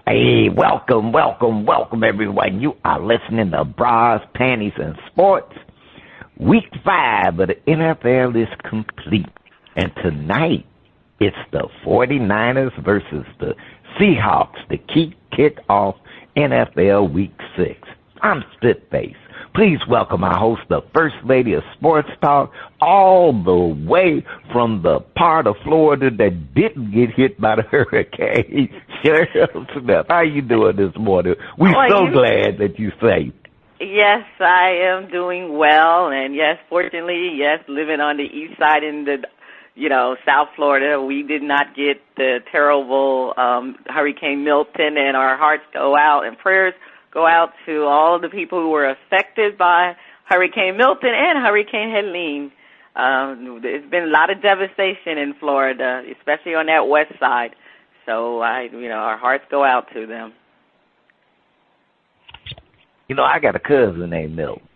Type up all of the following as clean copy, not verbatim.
Hey, welcome, everyone. You are listening to Bras, Panties and Sports. Week 5 of the NFL is complete. And tonight, it's the 49ers versus the Seahawks to kick off NFL Week 6. I'm Spitface. Please welcome our host, the First Lady of Sports Talk, all the way from the part of Florida that didn't get hit by the hurricane, Cheryl Smith. How you doing this morning? We're glad that you're safe. Yes, I am doing well, and yes, fortunately, living on the east side in the, South Florida, we did not get the terrible Hurricane Milton, and our hearts go out and prayers go out to all of the people who were affected by Hurricane Milton and Hurricane Helene. There's been a lot of devastation in Florida, especially on that west side. So, our hearts go out to them. I got a cousin named Milton.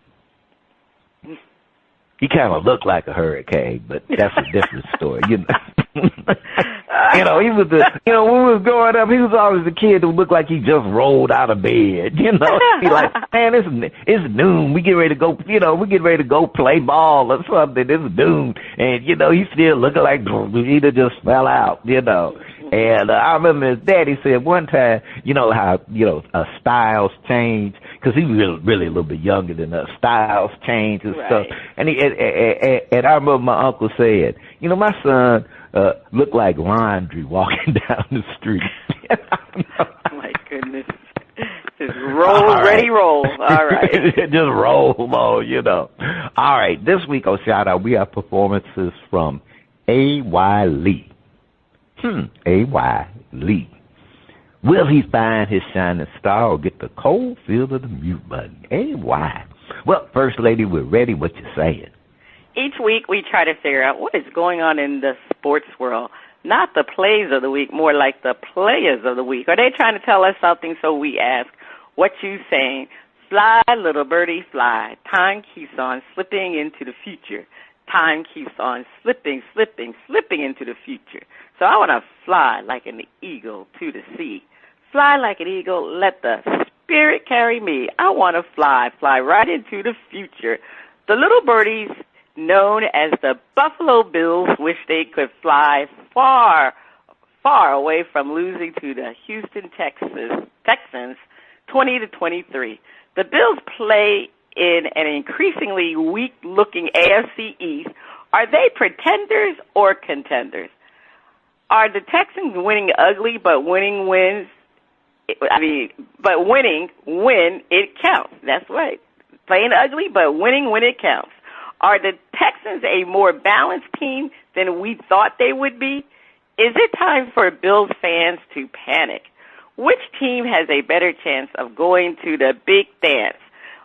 He kind of looked like a hurricane, but that's a different story, He was when we was growing up, he was always the kid who looked like he just rolled out of bed, He like, man, it's noon. We get ready to go, play ball or something. It's noon. And, he's still looking like he just fell out, And I remember his daddy said one time, how, styles change, because he was really a little bit younger than us. Styles change and stuff. And and I remember my uncle said, my son looked like laundry walking down the street. My goodness. Just roll, ready, roll. All right. Just roll on, All right. This week on Shout Out, we have performances from A.Y. Lee. A.Y. Lee. Will he find his shining star or get the cold feel of the mute button? A.Y. Well, First Lady, we're ready. What you saying? Each week we try to figure out what is going on in the sports world. Not the plays of the week, more like the players of the week. Are they trying to tell us something? So we ask, what you saying? Fly, little birdie, fly. Time keeps on slipping into the future. Time keeps on slipping into the future. So I want to fly like an eagle to the sea. Fly like an eagle, let the spirit carry me. I want to fly right into the future. The little birdies, known as the Buffalo Bills, wish they could fly far, far away from losing to the Houston Texans 20-23. The Bills play in an increasingly weak-looking AFC East. Are they pretenders or contenders? Are the Texans winning ugly, but winning wins? But winning when it counts. That's right. Playing ugly, but winning when it counts. Are the Texans a more balanced team than we thought they would be? Is it time for Bills fans to panic? Which team has a better chance of going to the big dance?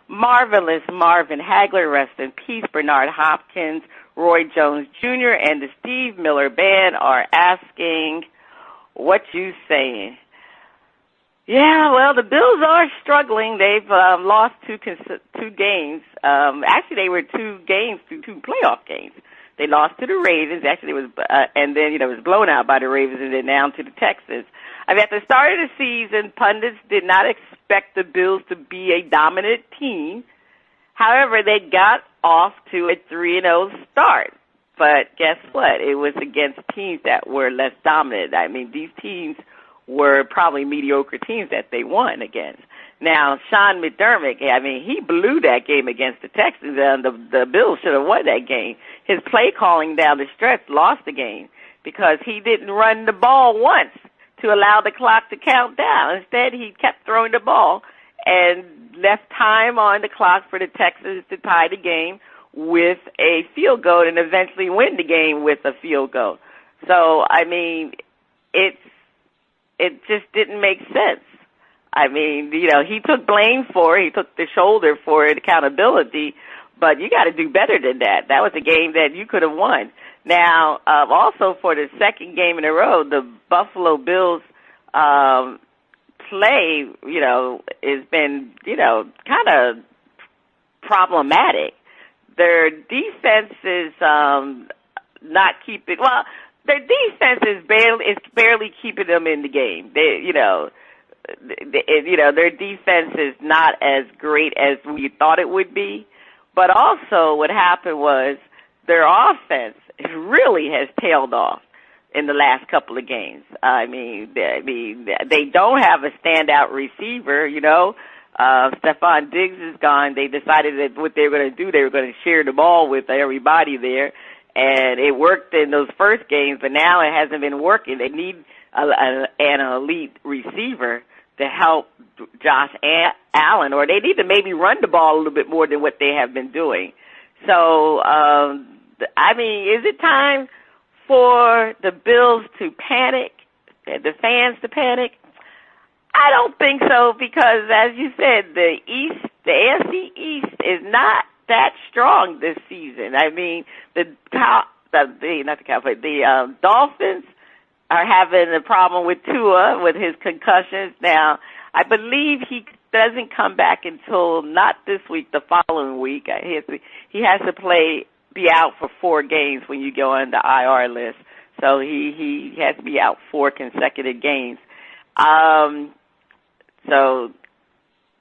Marvelous Marvin Hagler, rest in peace, Bernard Hopkins, Roy Jones Jr., and the Steve Miller Band are asking, what you saying? Yeah, well, the Bills are struggling. They've lost two games. Actually, they were 2 playoff games. They lost to the Ravens. Actually, it was, and then it was blown out by the Ravens, and then down to the Texans. At the start of the season, pundits did not expect the Bills to be a dominant team. However, they got off to a 3-0 start. But guess what? It was against teams that were less dominant. These teams were probably mediocre teams that they won against. Now, Sean McDermott, he blew that game against the Texans, and the Bills should have won that game. His play calling down the stretch lost the game because he didn't run the ball once to allow the clock to count down. Instead, he kept throwing the ball and left time on the clock for the Texans to tie the game with a field goal and eventually win the game with a field goal. So, it just didn't make sense. He took blame for it. He took the shoulder for it, accountability, but you got to do better than that. That was a game that you could have won. Now, also for the second game in a row, the Buffalo Bills play, has been, kind of problematic. Their defense is not keeping, well, their defense is barely keeping them in the game. They, their defense is not as great as we thought it would be. But also what happened was their offense really has tailed off in the last couple of games. I mean, they don't have a standout receiver, Stephon Diggs is gone. They decided that what they were going to do, they were going to share the ball with everybody there. And it worked in those first games, but now it hasn't been working. They need an elite receiver to help Josh Allen, or they need to maybe run the ball a little bit more than what they have been doing. So, is it time for the Bills to panic, the fans to panic? I don't think so, because as you said, the AFC East is not that strong this season. I mean, the Dolphins are having a problem with Tua with his concussions. Now, I believe he doesn't come back until not this week, the following week. He has to be out for 4 games when you go on the IR list. So he has to be out 4 consecutive games. So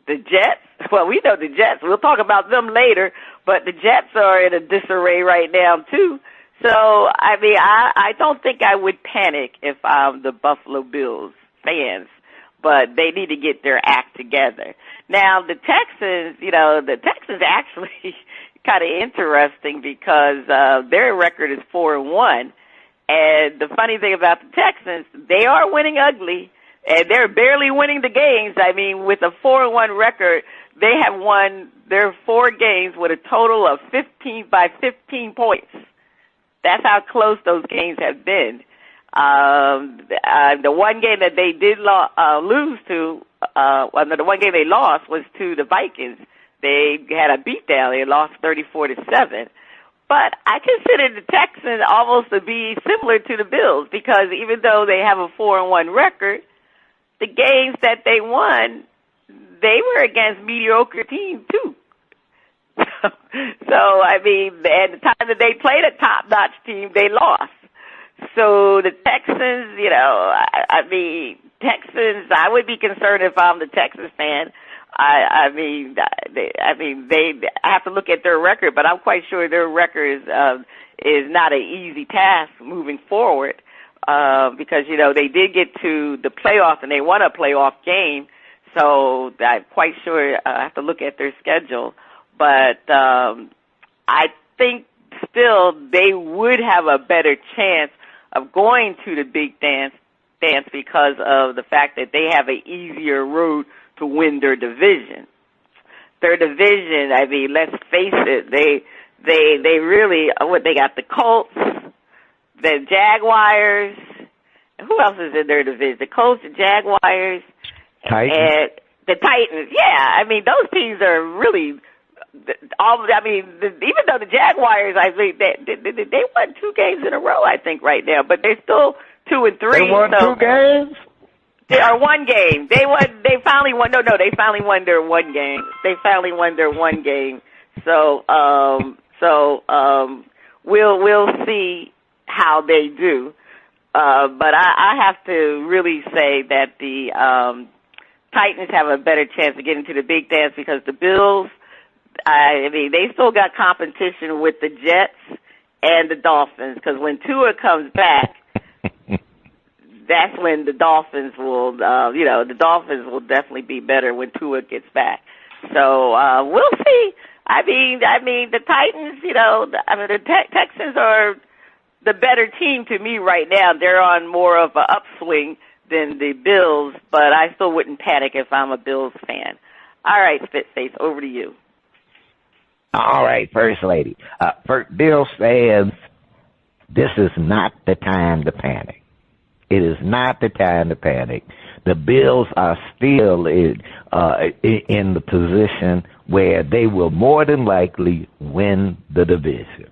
the Jets, well, we know the Jets. We'll talk about them later, but the Jets are in a disarray right now, too. So, I don't think I would panic if I'm the Buffalo Bills fans, but they need to get their act together. Now, the Texans actually kind of interesting because their record is 4-1. And the funny thing about the Texans, they are winning ugly, and they're barely winning the games. I mean, with a 4-1 record, they have won their 4 games with a total of 15 points. That's how close those games have been. The one game that they did lose to, the one game they lost was to the Vikings. They had a beatdown. They lost 34-7. But I consider the Texans almost to be similar to the Bills because even though they have a 4-1 record, the games that they won, they were against mediocre teams too. So, at the time that they played a top-notch team, they lost. So the Texans, Texans, I would be concerned if I'm the Texans fan. I have to look at their record, but I'm quite sure their record is not an easy task moving forward because, they did get to the playoffs and they won a playoff game. So I'm quite sure I have to look at their schedule. But I think still they would have a better chance of going to the big dance because of the fact that they have an easier road to win their division. Their division, let's face it, they really, they got the Colts, the Jaguars, who else is in their division? The Colts, the Jaguars, and the Titans. Yeah, those teams are really, even though the Jaguars, they won 2 games in a row, I think, right now, but they're still 2-3. They won 2 games? They are 1 game. They finally won. No, they finally won their 1 game. They finally won their 1 game. So, we'll see how they do. But I have to really say that the Titans have a better chance of getting to the big dance because the Bills, they still got competition with the Jets and the Dolphins because when Tua comes back, that's when the Dolphins will, the Dolphins will definitely be better when Tua gets back. So we'll see. The Titans, the Texans are the better team to me right now. They're on more of an upswing than the Bills, but I still wouldn't panic if I'm a Bills fan. All right, Spitface, over to you. All right, First Lady. For Bills fans, this is not the time to panic. It is not the time to panic. The Bills are still in the position where they will more than likely win the division.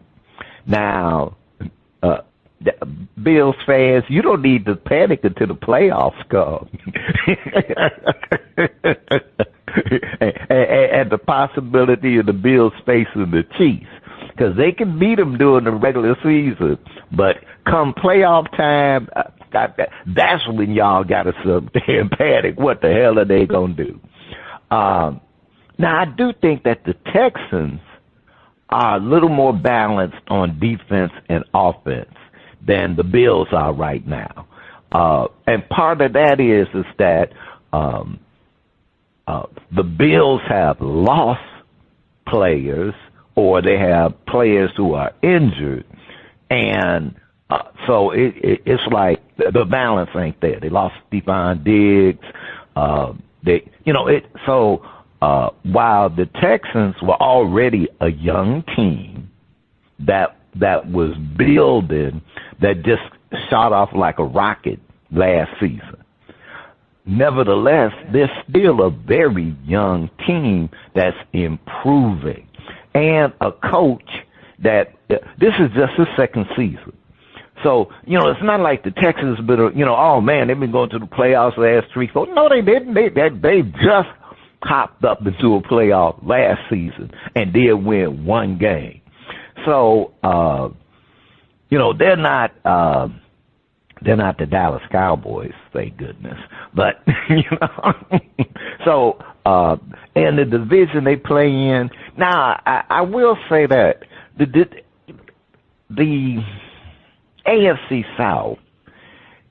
Now, Bills fans, you don't need to panic until the playoffs come. and the possibility of the Bills facing the Chiefs. Because they can beat them during the regular season. But come playoff time, That's when y'all got to sit there and panic. What the hell are they going to do? Now, I do think that the Texans are a little more balanced on defense and offense than the Bills are right now. And part of that is that the Bills have lost players, or they have players who are injured, and so it's like the balance ain't there. They lost Stephon Diggs. While the Texans were already a young team that was building, that just shot off like a rocket last season. Nevertheless, they're still a very young team that's improving, and a coach that this is just his second season. So, it's not like the Texans been, oh man, they've been going to the playoffs the last 3-4. No, they didn't. They just hopped up into a playoff last season and did win one game. So, they're not the Dallas Cowboys, thank goodness. But, so, in the division they play in, now, I will say that the AFC South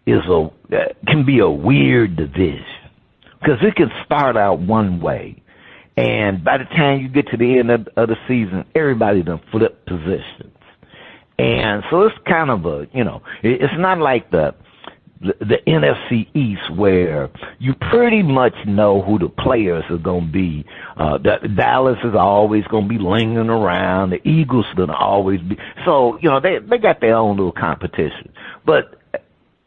can be a weird division, because it can start out one way, and by the time you get to the end of the season, everybody done flipped positions. And so it's kind of it's not like the NFC East, where you pretty much know who the players are going to be. Dallas is always going to be lingering around. The Eagles are going to always be. So, they got their own little competition. But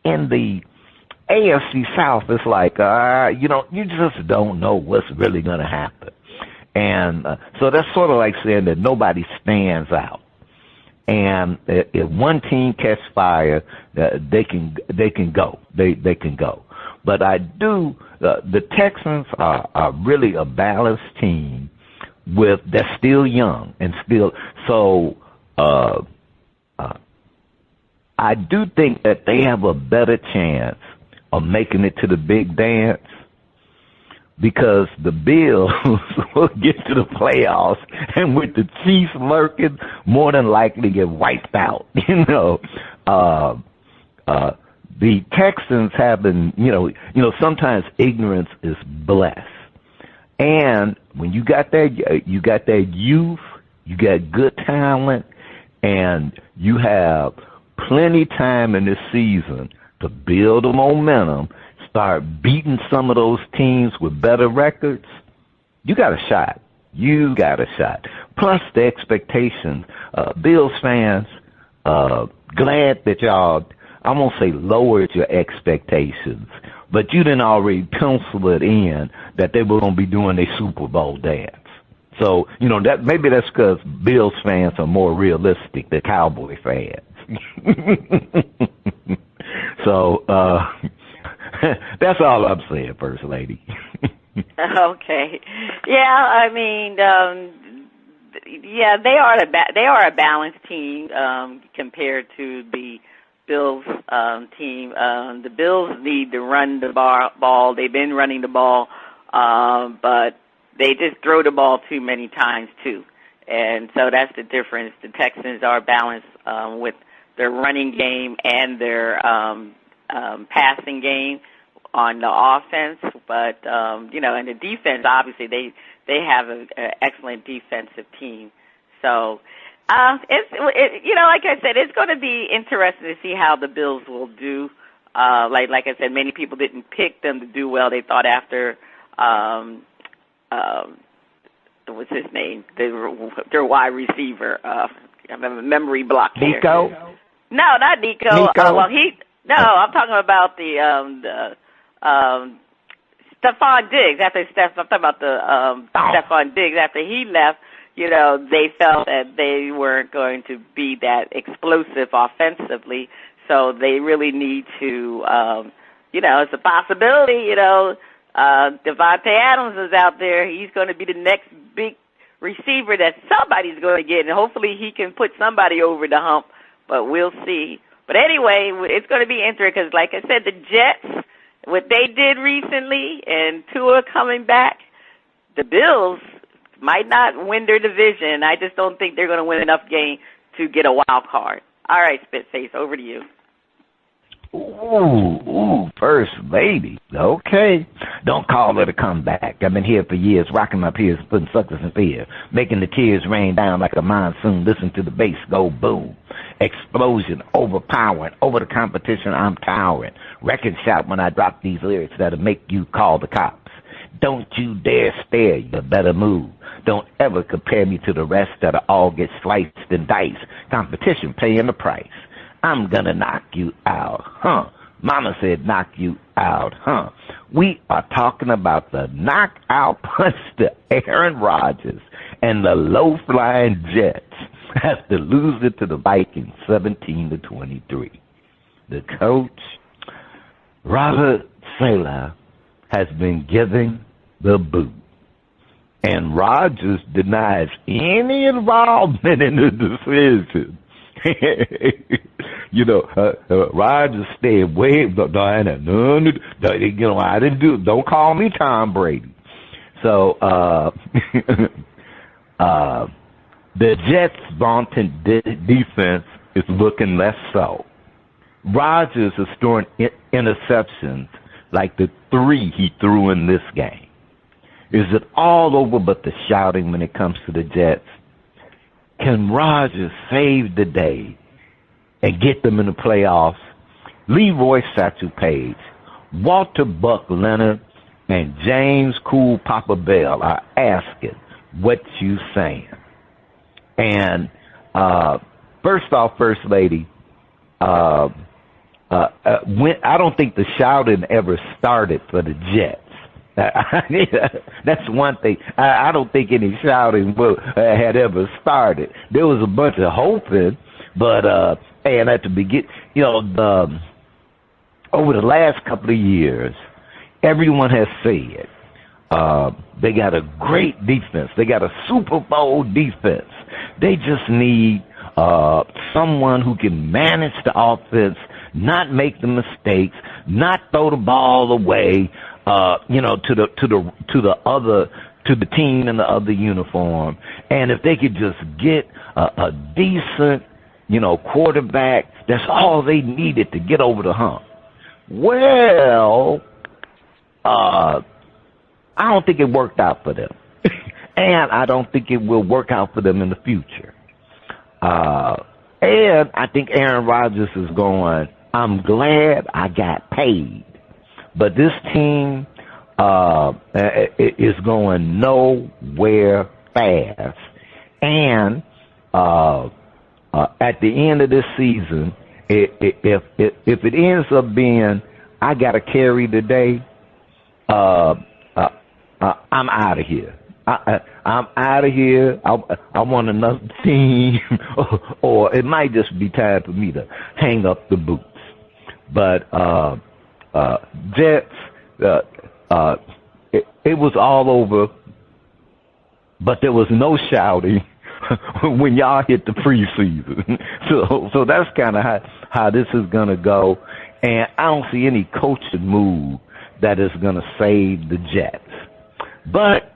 in the AFC South, it's like, you just don't know what's really going to happen. And so that's sort of like saying that nobody stands out. And if one team catch fire, they can go. They can go. But the Texans are really a balanced team they're still young and still. So I do think that they have a better chance of making it to the big dance, because the Bills will get to the playoffs, and with the Chiefs lurking, more than likely get wiped out. The Texans have been, sometimes ignorance is bliss. And when you got that youth, you got good talent, and you have plenty time in this season to build a momentum, start beating some of those teams with better records, you got a shot. You got a shot. Plus the expectations. Bills fans, glad that y'all, I won't say lowered your expectations, but you didn't already pencil it in that they were going to be doing their Super Bowl dance. So, that maybe that's because Bills fans are more realistic than Cowboy fans. So, that's all I'm saying, First Lady. Okay. Yeah, I mean, they are a balanced team compared to the Bills team. The Bills need to run the ball. They've been running the ball, but they just throw the ball too many times too, and so that's the difference. The Texans are balanced with their running game and their passing game on the offense, but in the defense, obviously they have an excellent defensive team. So it's like I said, it's going to be interesting to see how the Bills will do. Like I said, many people didn't pick them to do well. They thought after what's his name, their wide receiver. I have a memory block here. Nico? No, not Nico. I'm talking about the Stephon Diggs. I'm talking about Stephon Diggs. After he left, they felt that they weren't going to be that explosive offensively, so they really need to, it's a possibility, Devontae Adams is out there. He's going to be the next big receiver that somebody's going to get, and hopefully he can put somebody over the hump, but we'll see. But anyway, it's going to be interesting because, like I said, the Jets, what they did recently, and Tua coming back, the Bills might not win their division. I just don't think they're going to win enough games to get a wild card. All right, Spitface, over to you. Ooh, First Lady. Okay. Don't call it a comeback. I've been here for years, rocking my peers, putting suckers in fear, making the tears rain down like a monsoon. Listen to the bass go boom. Explosion, overpowering. Over the competition, I'm towering. Record shout when I drop these lyrics that'll make you call the cops. Don't you dare stare, you better move. Don't ever compare me to the rest that'll all get sliced and diced. Competition paying the price. I'm gonna knock you out, huh? Mama said knock you out, huh? We are talking about the knockout punch to Aaron Rodgers and the low-flying Jets after losing to the Vikings 17-23. The coach, Robert Saleh, has been given the boot, and Rodgers denies any involvement in the decision. Rodgers stayed way. I didn't do. Don't call me Tom Brady. So the Jets' vaunted defense is looking less so. Rodgers is throwing interceptions like the 3 he threw in this game. Is it all over but the shouting when it comes to the Jets? Can Rodgers save the day and get them in the playoffs? Leroy Satchel Paige, Walter Buck Leonard, and James Cool Papa Bell are asking what you saying. And first off, First Lady, I don't think the shouting ever started for the Jets. That's one thing. I don't think any shouting had ever started. There was a bunch of hoping, but and at the beginning, over the last couple of years, everyone has said they got a great defense. They got a Super Bowl defense. They just need someone who can manage the offense, not make the mistakes, not throw the ball away. To the team in the other uniform, and if they could just get a decent, quarterback, that's all they needed to get over the hump. Well, I don't think it worked out for them, and I don't think it will work out for them in the future. And I think Aaron Rodgers is going, I'm glad I got paid. But this team is going nowhere fast. And at the end of this season, if it ends up being I got to carry today, I'm out of here. I'm out of here. I want another team, or it might just be time for me to hang up the boots. But Jets, it was all over, but there was no shouting when y'all hit the preseason. So that's kind of how this is going to go. And I don't see any coaching move that is going to save the Jets. But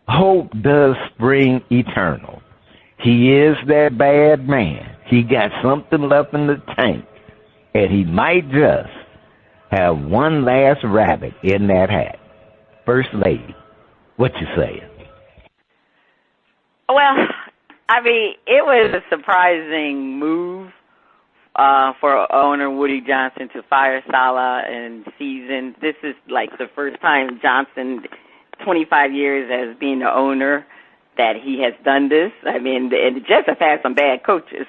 hope does spring eternal. He is that bad man. He got something left in the tank, and he might just have one last rabbit in that hat. First Lady, what you saying? Well, I mean, it was a surprising move for owner Woody Johnson to fire Saleh in season. This is like the first time Johnson, 25 years as being the owner, that he has done this. I mean, the Jets have had some bad coaches.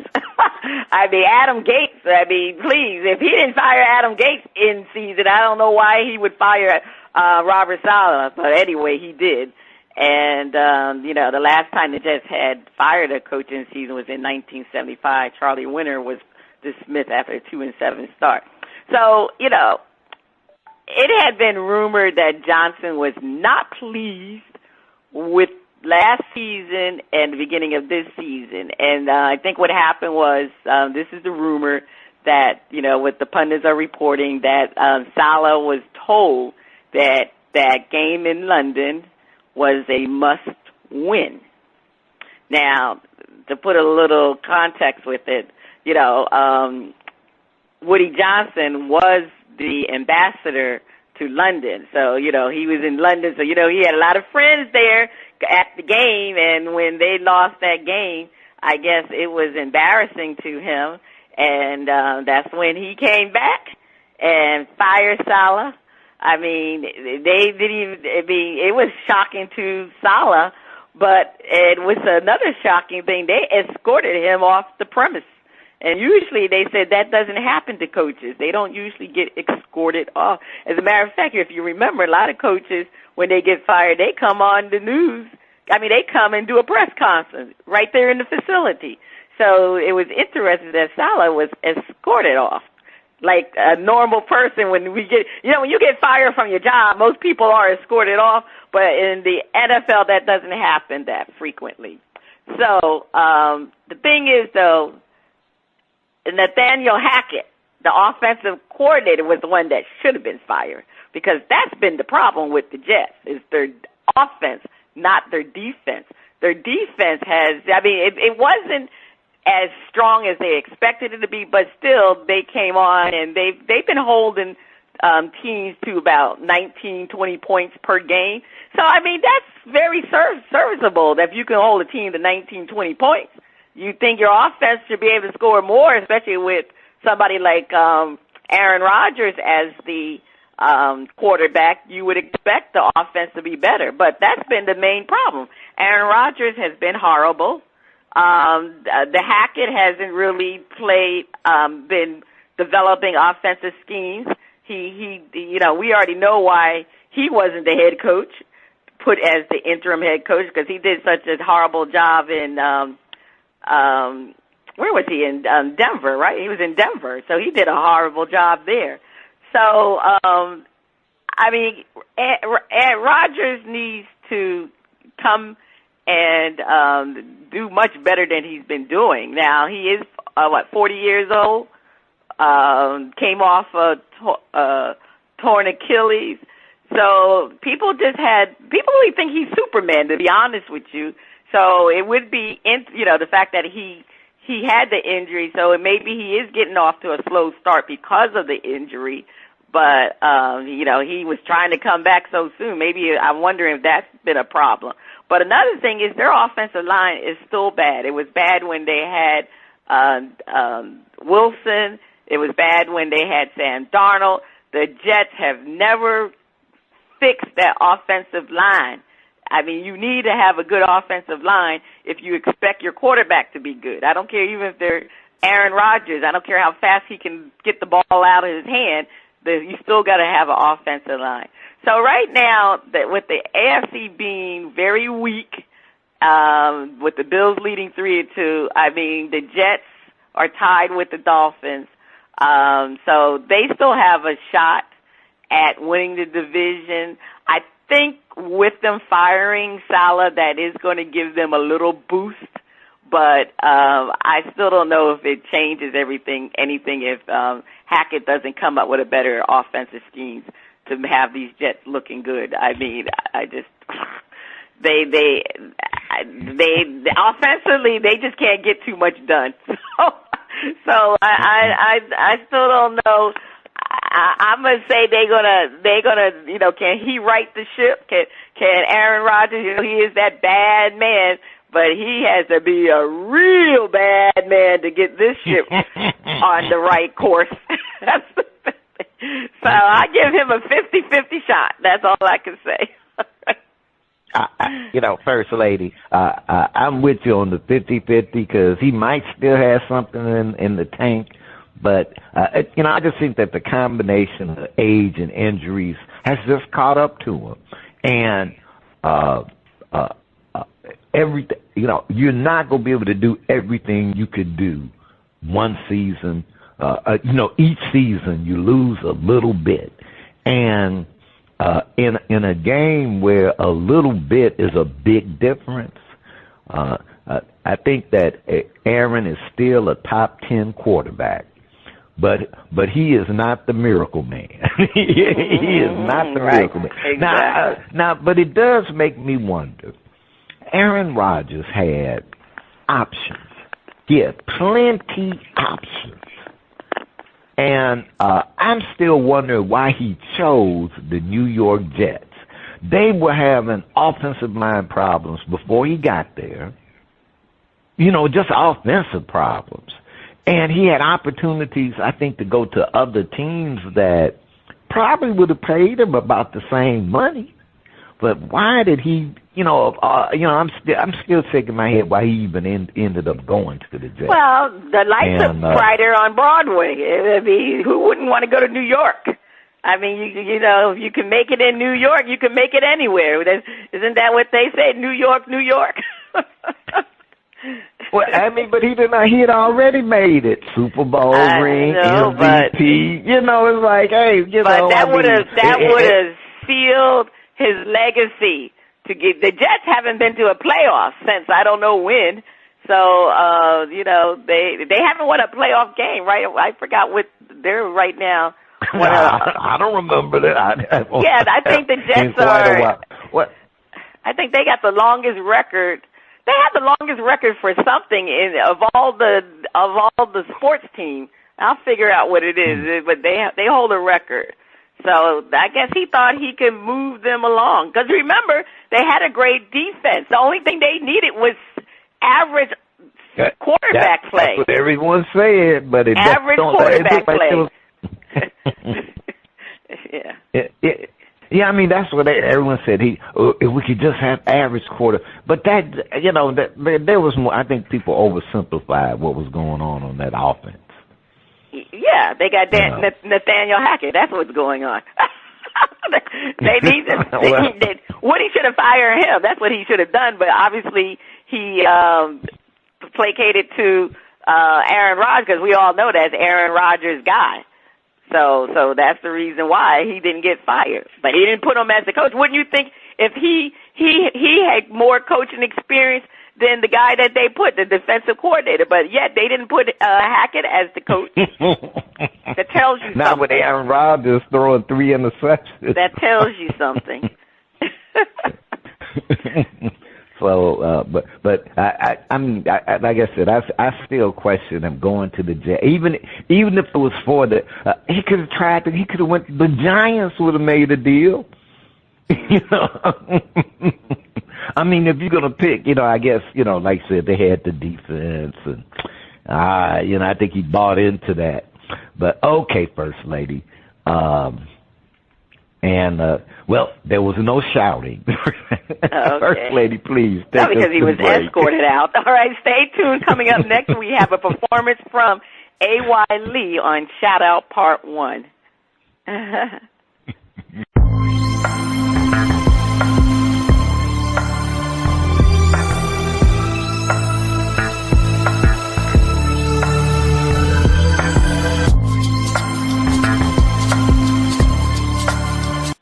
I mean, Adam Gates, please, if he didn't fire Adam Gates in season, I don't know why he would fire Robert Saleh. But anyway, he did. And, the last time the Jets had fired a coach in season was in 1975. Charlie Winter was dismissed after a 2-7 start. So, it had been rumored that Johnson was not pleased with last season and the beginning of this season. And I think what happened was, this is the rumor, that, what the pundits are reporting, that Salah was told that that game in London was a must-win. Now, to put a little context with it, Woody Johnson was the ambassador to London. So, he was in London. So, he had a lot of friends there at the game. And when they lost that game, I guess it was embarrassing to him. And that's when he came back and fired Salah. I mean, it was shocking to Salah, but it was another shocking thing. They escorted him off the premise. And usually they said that doesn't happen to coaches. They don't usually get escorted off. As a matter of fact, if you remember, a lot of coaches, when they get fired, they come on the news. They come and do a press conference right there in the facility. So it was interesting that Salah was escorted off. Like a normal person, when you get fired from your job, most people are escorted off, but in the NFL, that doesn't happen that frequently. So the thing is, though, Nathaniel Hackett, the offensive coordinator, was the one that should have been fired, because that's been the problem with the Jets, is their offense, not their defense. Their defense it wasn't as strong as they expected it to be, but still they came on and they've been holding teams to about 19, 20 points per game. So, that's very serviceable if you can hold a team to 19, 20 points. You think your offense should be able to score more, especially with somebody like Aaron Rodgers as the quarterback. You would expect the offense to be better, but that's been the main problem. Aaron Rodgers has been horrible. The Hackett hasn't really been developing offensive schemes. We already know why he wasn't the head coach, put as the interim head coach, because he did such a horrible job in, where was he? In Denver, right? He was in Denver, so he did a horrible job there. So, Rodgers needs to come and do much better than he's been doing. Now, he is, 40 years old, came off a torn Achilles. So people really think he's Superman, to be honest with you. So it would be, the fact that he had the injury, so maybe he is getting off to a slow start because of the injury. But, he was trying to come back so soon. Maybe I'm wondering if that's been a problem. But another thing is their offensive line is still bad. It was bad when they had Wilson. It was bad when they had Sam Darnold. The Jets have never fixed that offensive line. You need to have a good offensive line if you expect your quarterback to be good. I don't care even if they're Aaron Rodgers. I don't care how fast he can get the ball out of his hand. You still got to have an offensive line. So right now, with the AFC being very weak, with the Bills leading 3-2, the Jets are tied with the Dolphins. So they still have a shot at winning the division. I think with them firing Salah, that is going to give them a little boost. But I still don't know if it changes anything if Hackett doesn't come up with a better offensive schemes to have these Jets looking good. They offensively, they just can't get too much done. So I still don't know. I'm gonna say they're gonna can he right the ship? Can Aaron Rodgers? He is that bad man, but he has to be a real bad man to get this ship on the right course. So I give him a 50-50 shot. That's all I can say. First Lady, I'm with you on the 50-50 because he might still have something in the tank. But, I just think that the combination of age and injuries has just caught up to him. And everything, you're not going to be able to do everything you could do one season. Each season you lose a little bit. And in a game where a little bit is a big difference, I think that Aaron is still a top 10 quarterback. but he is not the miracle man. He is not the miracle man. Exactly. Now, but it does make me wonder. Aaron Rodgers had options. He had plenty options. And I'm still wondering why he chose the New York Jets. They were having offensive line problems before he got there. Just offensive problems. And he had opportunities, I think, to go to other teams that probably would have paid him about the same money. But why did he, I'm still shaking my head why he even ended up going to the Jets. Well, the lights are brighter on Broadway. I mean, who wouldn't want to go to New York? I mean, if you can make it in New York, you can make it anywhere. Isn't that what they say? New York, New York. Well, I mean, but he had already made it. Super Bowl ring, MVP. It's like, hey, But that would have sealed his legacy. The Jets haven't been to a playoff since I don't know when. So, they haven't won a playoff game, right? I forgot what they're right now. I don't remember that. I think the Jets are. What? I think they got the longest record. They have the longest record for something of all the sports teams. I'll figure out what it is, but they hold a record. So I guess he thought he could move them along. Because remember, they had a great defense. The only thing they needed was average quarterback play. That's what everyone said, but it average quarterback play. Yeah, I mean, that's what everyone said. If we could just have average quarter. But that there was more. I think people oversimplified what was going on that offense. Yeah, they got Nathaniel Hackett. That's what's going on. They need Woody should have fired him. That's what he should have done. But obviously, he placated to Aaron Rodgers because we all know that's Aaron Rodgers' guy. So that's the reason why he didn't get fired. But he didn't put him as the coach. Wouldn't you think if he had more coaching experience than the guy that they put, the defensive coordinator? But yet they didn't put Hackett as the coach. That tells you something. Not with Aaron Rodgers throwing 3 interceptions. That tells you something. So, but I mean, like I said, I still question him going to the Jets. Even if it was for he could have tried to. He could have went. The Giants would have made a deal. I mean, if you're gonna pick, I guess, like I said, they had the defense, and I think he bought into that. But okay, First Lady. There was no shouting. Okay. First Lady, please. No, because he was escorted out. All right, stay tuned. Coming up next, we have a performance from A.Y. Lee on Shout Out Part 1.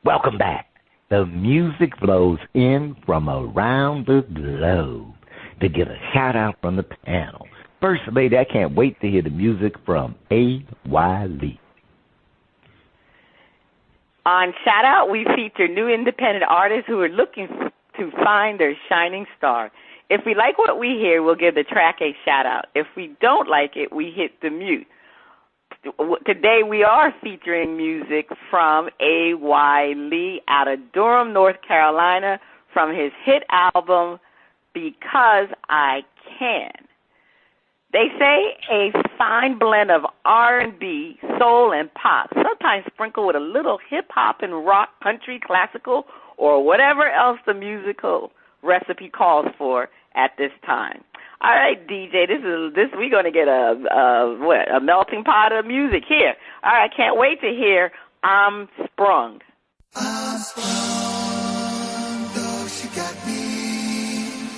Welcome back. The music flows in from around the globe to get a shout out from the panel. First Lady, I can't wait to hear the music from A.Y. Lee. On Shout Out, we feature new independent artists who are looking to find their shining star. If we like what we hear, we'll give the track a shout out. If we don't like it, we hit the mute. Today we are featuring music from A.Y. Lee out of Durham, North Carolina, from his hit album, Because I Can. They say a fine blend of R&B, soul, and pop, sometimes sprinkled with a little hip-hop and rock, country, classical, or whatever else the musical recipe calls for at this time. All right, DJ, we're going to get a melting pot of music here. All right, can't wait to hear I'm Sprung. I'm sprung, though she got me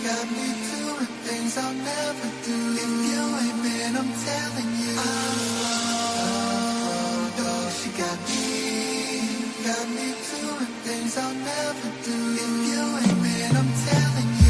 doing things I'll never do. If you ain't been, I'm telling you. I'm sprung, though she got me doing things I'll never do. If you ain't been, I'm telling you.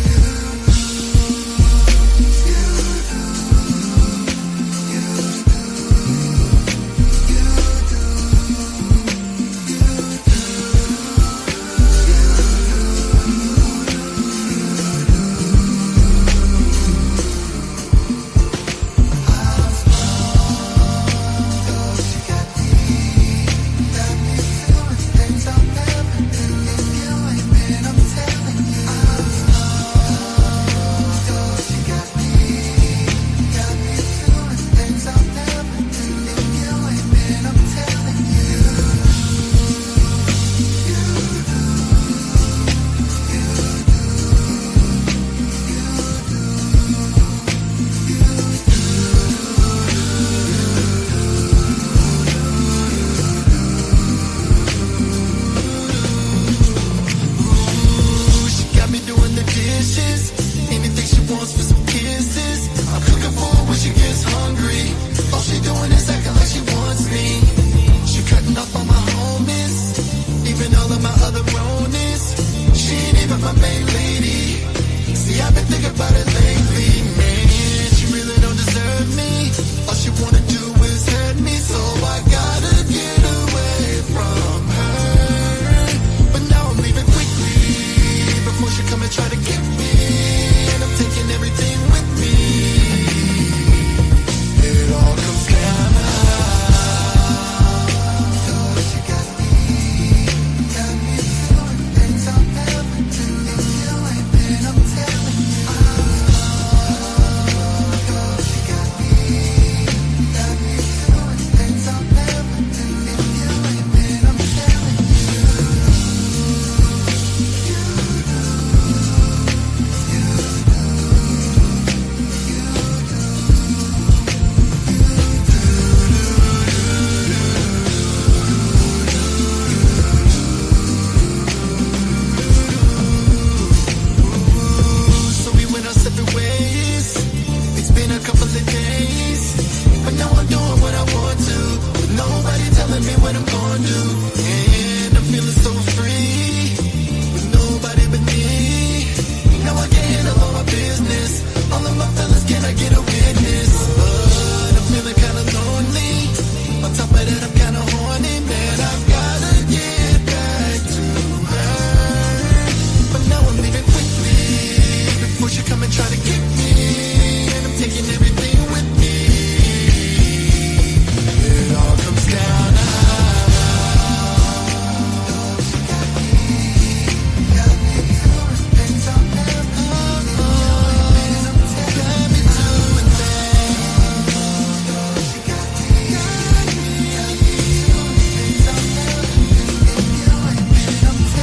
and all of my other bronies. She ain't even my main lady. See, I've been thinking about it lately, man. She really don't deserve me. All she wanna do is hurt me, so I gotta get away from her. But now I'm leaving quickly before she come and try to get me. And I'm taking everything with me. It all comes down to she got me doing things I'll never do. If you ain't been, I'm telling you. She got me doing things I'll never do. If you ain't been, I'm telling you. So we went our separate ways. It's been a couple of days, but now I'm doing what I want to, with nobody telling me what I'm gonna do. And I'm feeling so free, with nobody but me. Now I can handle all my business. All of my fellas, can I get a witness? But I'm feeling kinda lonely. On top of that, I'm kinda horny, man. I've gotta get back to her. But now I'm leaving quickly before she come and try to get me. And I'm taking everything with me. It all comes down to she got me doing things I'll never do. And I'm telling me doing things. She got me doing things I'll never do. If you ain't been, I'm telling you.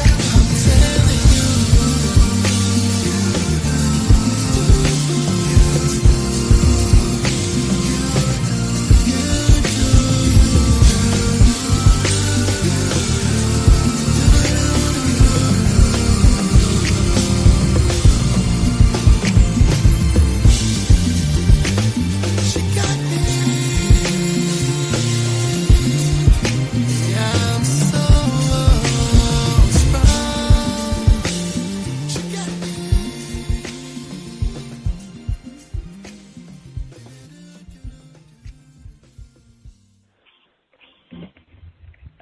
She got me. Yeah, I'm so strong. She got me.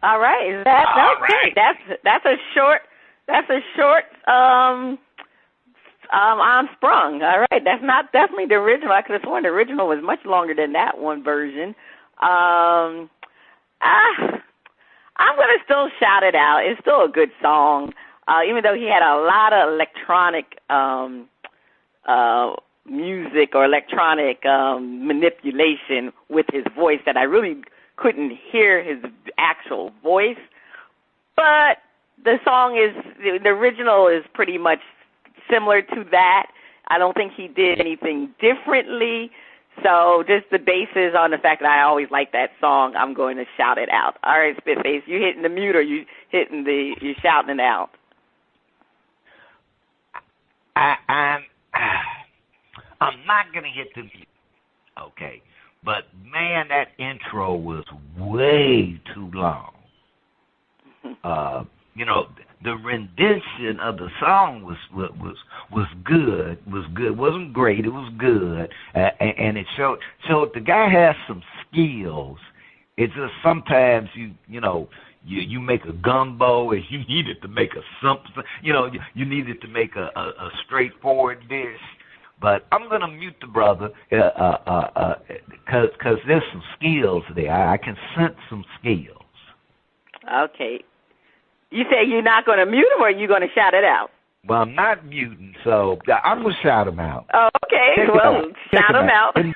All right, is that All okay? right. That's a short. I'm sprung. All right, that's not definitely the original. I could have sworn the original was much longer than that one version. I'm gonna still shout it out. It's still a good song, even though he had a lot of electronic music or electronic manipulation with his voice that I really couldn't hear his actual voice. But the song the original is pretty much similar to that. I don't think he did anything differently. So just the basis on the fact that I always like that song, I'm going to shout it out. All right, Spitface, you hitting the mute or you shouting it out? I'm not gonna hit the mute. Okay. But man, that intro was way too long. The rendition of the song was good. Wasn't great. It was good, and it showed the guy has some skills. It's just sometimes you make a gumbo and you needed to make a something. You needed to make a straightforward dish. But I'm going to mute the brother because there's some skills there. I can sense some skills. Okay. You say you're not going to mute him or you're going to shout it out? Well, I'm not muting, so I'm going to shout him out. Oh, okay. Shout him out. Okay.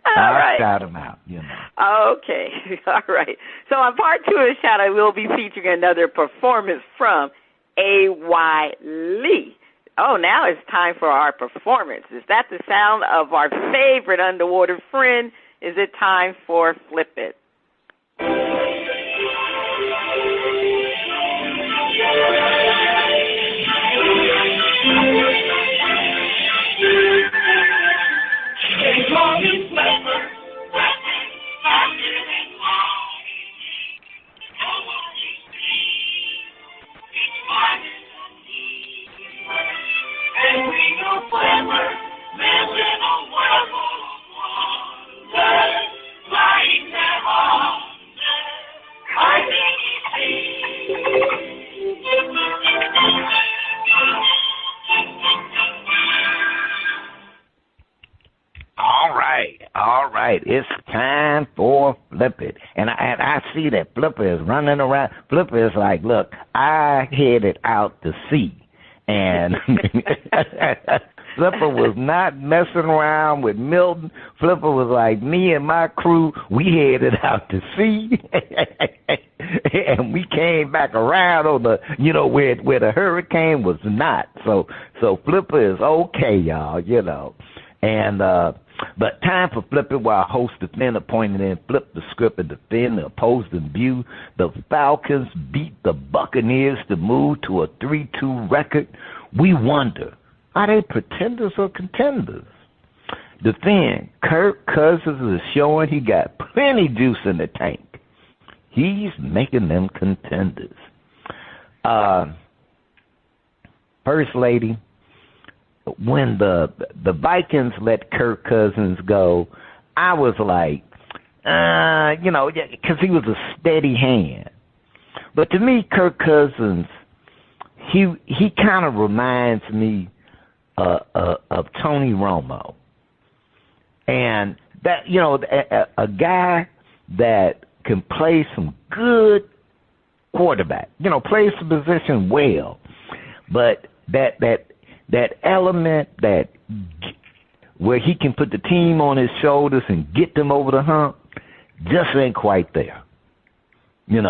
All right. I'll shout him out, Okay. All right. So on part 2 of the shout out, we'll be featuring another performance from A.Y. Lee. Oh, now it's time for our performance. Is that the sound of our favorite underwater friend? Is it time for Flip It? right, it's time for Flip It. And I see that Flipper is running around. Flipper is like, look, I headed out to sea. And Flipper was not messing around with Milton. Flipper was like, me and my crew, we headed out to sea. And we came back around on the, where the hurricane was not. So Flipper is okay, y'all, And, but time for Flip It, while host defend appointed and flip the script and defend the opposing view. The Falcons beat the Buccaneers to move to a 3-2 record. We wonder, are they pretenders or contenders? Defend, Kirk Cousins is showing he got plenty juice in the tank. He's making them contenders. First Lady, when the Vikings let Kirk Cousins go, I was like, because he was a steady hand. But to me, Kirk Cousins, he kind of reminds me of Tony Romo, and that a guy that can play some good quarterback, plays the position well, but that element that where he can put the team on his shoulders and get them over the hump just ain't quite there. And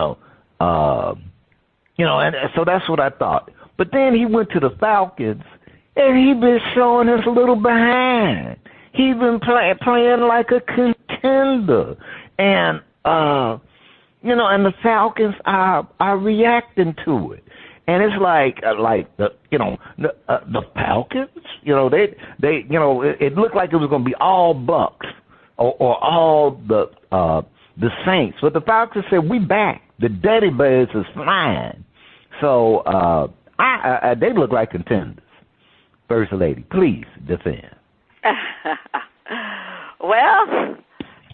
so that's what I thought. But then he went to the Falcons, and he been showing us a little behind. He been playing like a contender, and and the Falcons are reacting to it. And it's like the Falcons, they it looked like it was going to be all Bucks or all the Saints, but the Falcons said, we back. The Daddy Bears is flying. So they look like contenders. First Lady, please defend. Well,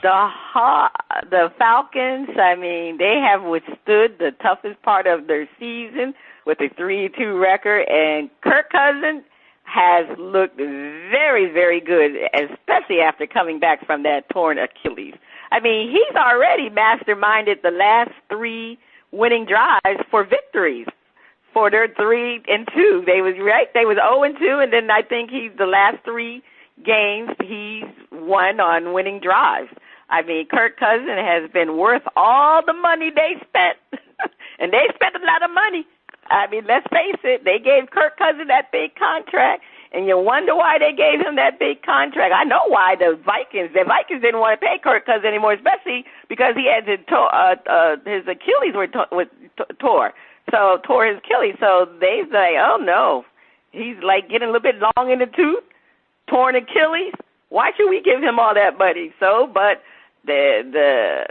the Falcons, I mean, they have withstood the toughest part of their season with a 3-2 record, and Kirk Cousins has looked very, very good, especially after coming back from that torn Achilles. I mean, he's already masterminded the last 3 winning drives for victories for their 3-2. They was 0-2, and then I think the last 3 games he's won on winning drives. I mean, Kirk Cousins has been worth all the money they spent, and they spent a lot of money. I mean, let's face it, they gave Kirk Cousins that big contract, and you wonder why they gave him that big contract. I know why the Vikings didn't want to pay Kirk Cousins anymore, especially because he had his Achilles tore his Achilles. So they say, oh no, he's like getting a little bit long in the tooth, torn Achilles. Why should we give him all that money? But the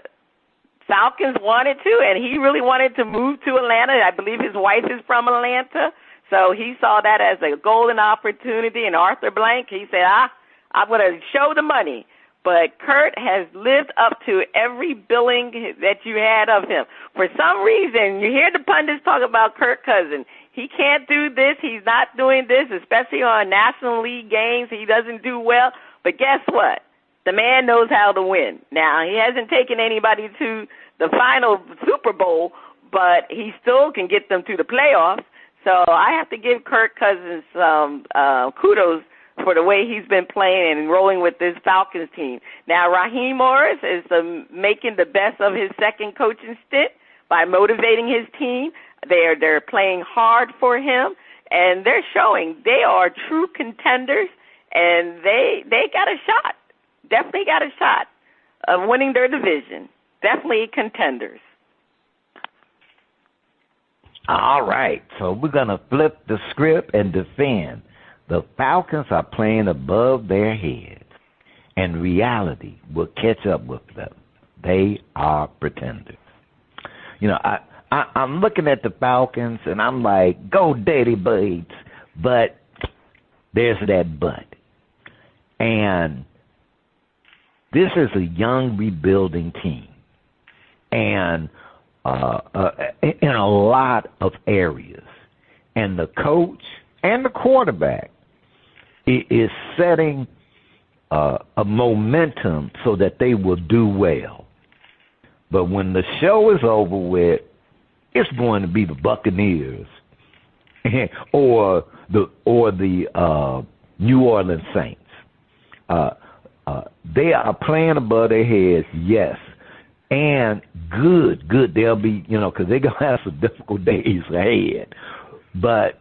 Falcons wanted to, and he really wanted to move to Atlanta. I believe his wife is from Atlanta, so he saw that as a golden opportunity. And Arthur Blank, he said, I'm going to show the money. But Kurt has lived up to every billing that you had of him. For some reason, you hear the pundits talk about Kirk Cousins. He can't do this. He's not doing this, especially on National League games. He doesn't do well. But guess what? The man knows how to win. Now, he hasn't taken anybody to the final Super Bowl, but he still can get them to the playoffs. So I have to give Kirk Cousins some kudos for the way he's been playing and rolling with this Falcons team. Now, Raheem Morris is making the best of his second coaching stint by motivating his team. They're playing hard for him, and they're showing they are true contenders, and they got a shot. Definitely got a shot of winning their division. Definitely contenders. All right, so we're going to flip the script and defend. The Falcons are playing above their heads, and reality will catch up with them. They are pretenders. I'm looking at the Falcons, and I'm like, go Daddy Birds, but there's that but. And this is a young rebuilding team, and in a lot of areas. And the coach and the quarterback is setting a momentum so that they will do well. But when the show is over with, it's going to be the Buccaneers or the New Orleans Saints. They are playing above their heads, yes, and good. They'll be, because they're going to have some difficult days ahead. But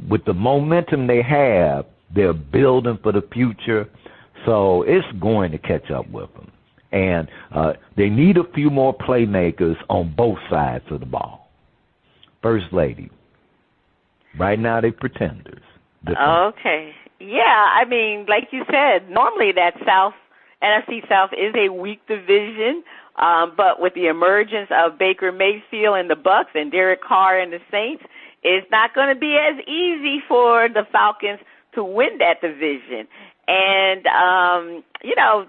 with the momentum they have, they're building for the future, so it's going to catch up with them. And they need a few more playmakers on both sides of the ball. First Lady, right now they're pretenders. Okay. Yeah, I mean, like you said, normally that NFC South is a weak division, but with the emergence of Baker Mayfield and the Bucks and Derek Carr and the Saints, it's not going to be as easy for the Falcons to win that division. And,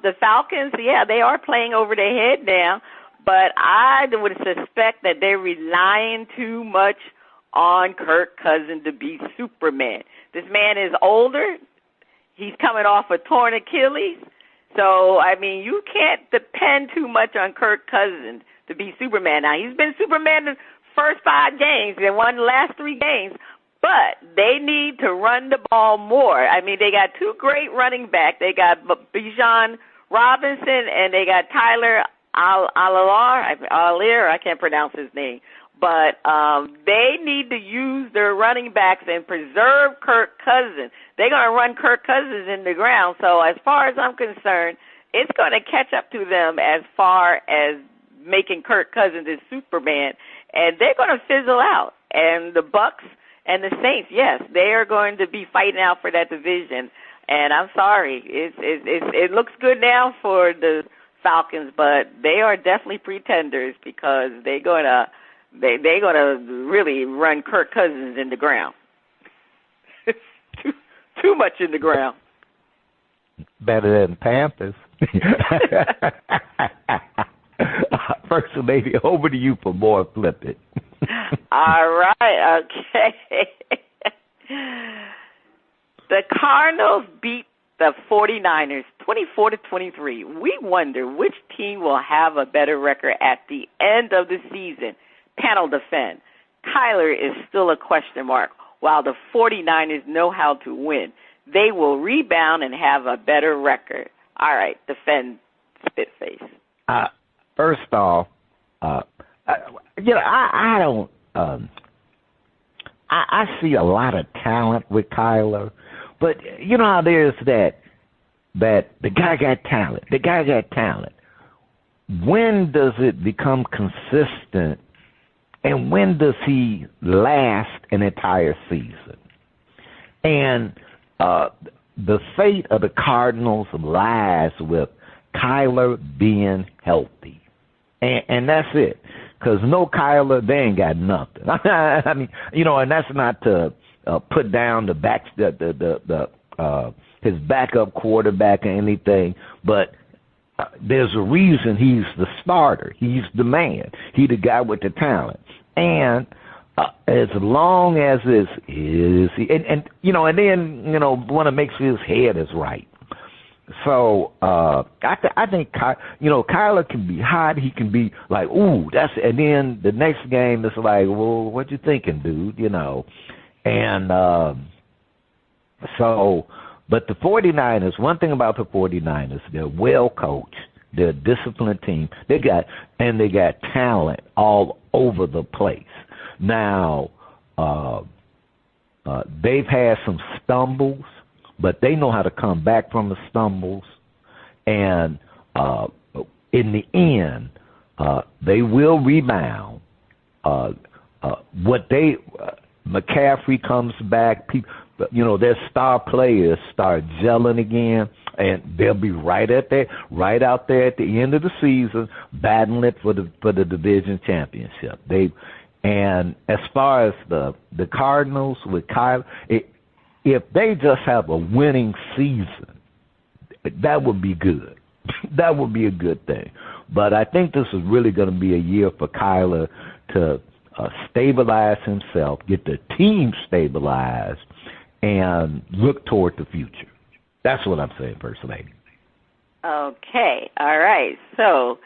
the Falcons, they are playing over their head now, but I would suspect that they're relying too much on Kirk Cousins to be Superman. This man is older. He's coming off a torn Achilles. So, I mean, you can't depend too much on Kirk Cousins to be Superman. Now, he's been Superman the first 5 games and won the last 3 games, but they need to run the ball more. I mean, they got 2 great running backs. They got Bijan Robinson and they got Tyler Allier. I can't pronounce his name. But they need to use their running backs and preserve Kirk Cousins. They're going to run Kirk Cousins in the ground. So as far as I'm concerned, it's going to catch up to them as far as making Kirk Cousins as Superman. And they're going to fizzle out. And the Bucks and the Saints, yes, they are going to be fighting out for that division. And I'm sorry, it looks good now for the Falcons, but they are definitely pretenders because they're going to really run Kirk Cousins in the ground. too much in the ground. Better than Panthers. First Lady, over to you for more Flip It. All right, okay. The Cardinals beat the 49ers 24-23. We wonder which team will have a better record at the end of the season. Panel defend. Kyler is still a question mark, while the 49ers know how to win. They will rebound and have a better record. All right, defend, Spitface. First off, I don't. I see a lot of talent with Kyler, but you know how there's that the guy got talent. The guy got talent. When does it become consistent? And when does he last an entire season? And the fate of the Cardinals lies with Kyler being healthy. And that's it. Because no Kyler, they ain't got nothing. I mean, and that's not to put down his backup quarterback or anything, but there's a reason he's the starter. He's the man. He's the guy with the talent. And as long as and then want to make sure his head is right. So I think Kyler can be hot. He can be like, ooh, and then the next game it's like, well, what you thinking, dude? And but the 49ers. One thing about the 49ers, they're well coached. They're a disciplined team. They got talent all over the place. Now they've had some stumbles, but they know how to come back from the stumbles, and in the end, they will rebound. McCaffrey comes back. People, their star players start gelling again, and they'll be right out there at the end of the season, battling for the division championship. And as far as the Cardinals with Kyler, if they just have a winning season, that would be good. That would be a good thing. But I think this is really going to be a year for Kyler to stabilize himself, get the team stabilized, and look toward the future. That's what I'm saying, First Lady. Okay. All right. So,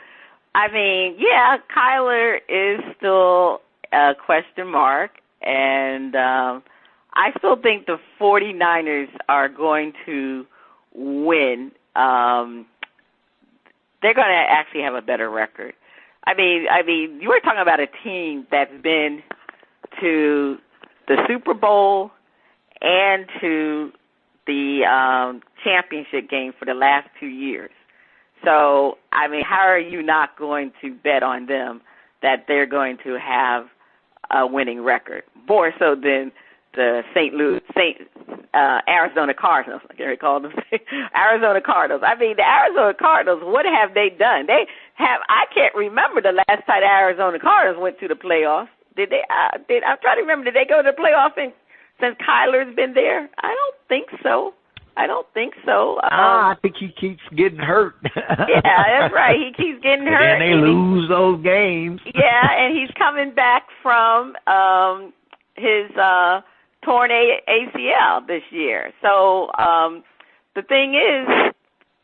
I mean, yeah, Kyler is still a question mark, and I still think the 49ers are going to win. They're going to actually have a better record. I mean, you were talking about a team that's been to the Super Bowl and to the championship game for the last 2 years. So, I mean, how are you not going to bet on them that they're going to have a winning record? More so than the Arizona Cardinals, like Gary called them, Arizona Cardinals. I mean, the Arizona Cardinals, what have they done? I can't remember the last time the Arizona Cardinals went to the playoffs. I'm trying to remember, did they go to the playoffs since Kyler's been there? I don't think so. I think he keeps getting hurt. Yeah, that's right. He keeps getting hurt. And they lose those games. Yeah, and he's coming back from his torn ACL this year. So the thing is,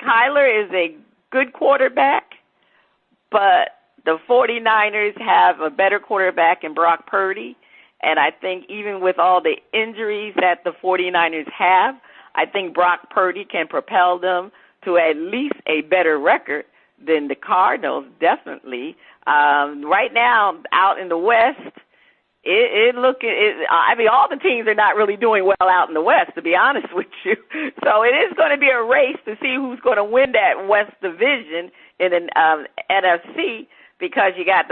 Kyler is a good quarterback, but the 49ers have a better quarterback in Brock Purdy. And I think even with all the injuries that the 49ers have, I think Brock Purdy can propel them to at least a better record than the Cardinals, definitely. Right now, out in the West, all the teams are not really doing well out in the West, to be honest with you. So it is going to be a race to see who's going to win that West division in an NFC, because you have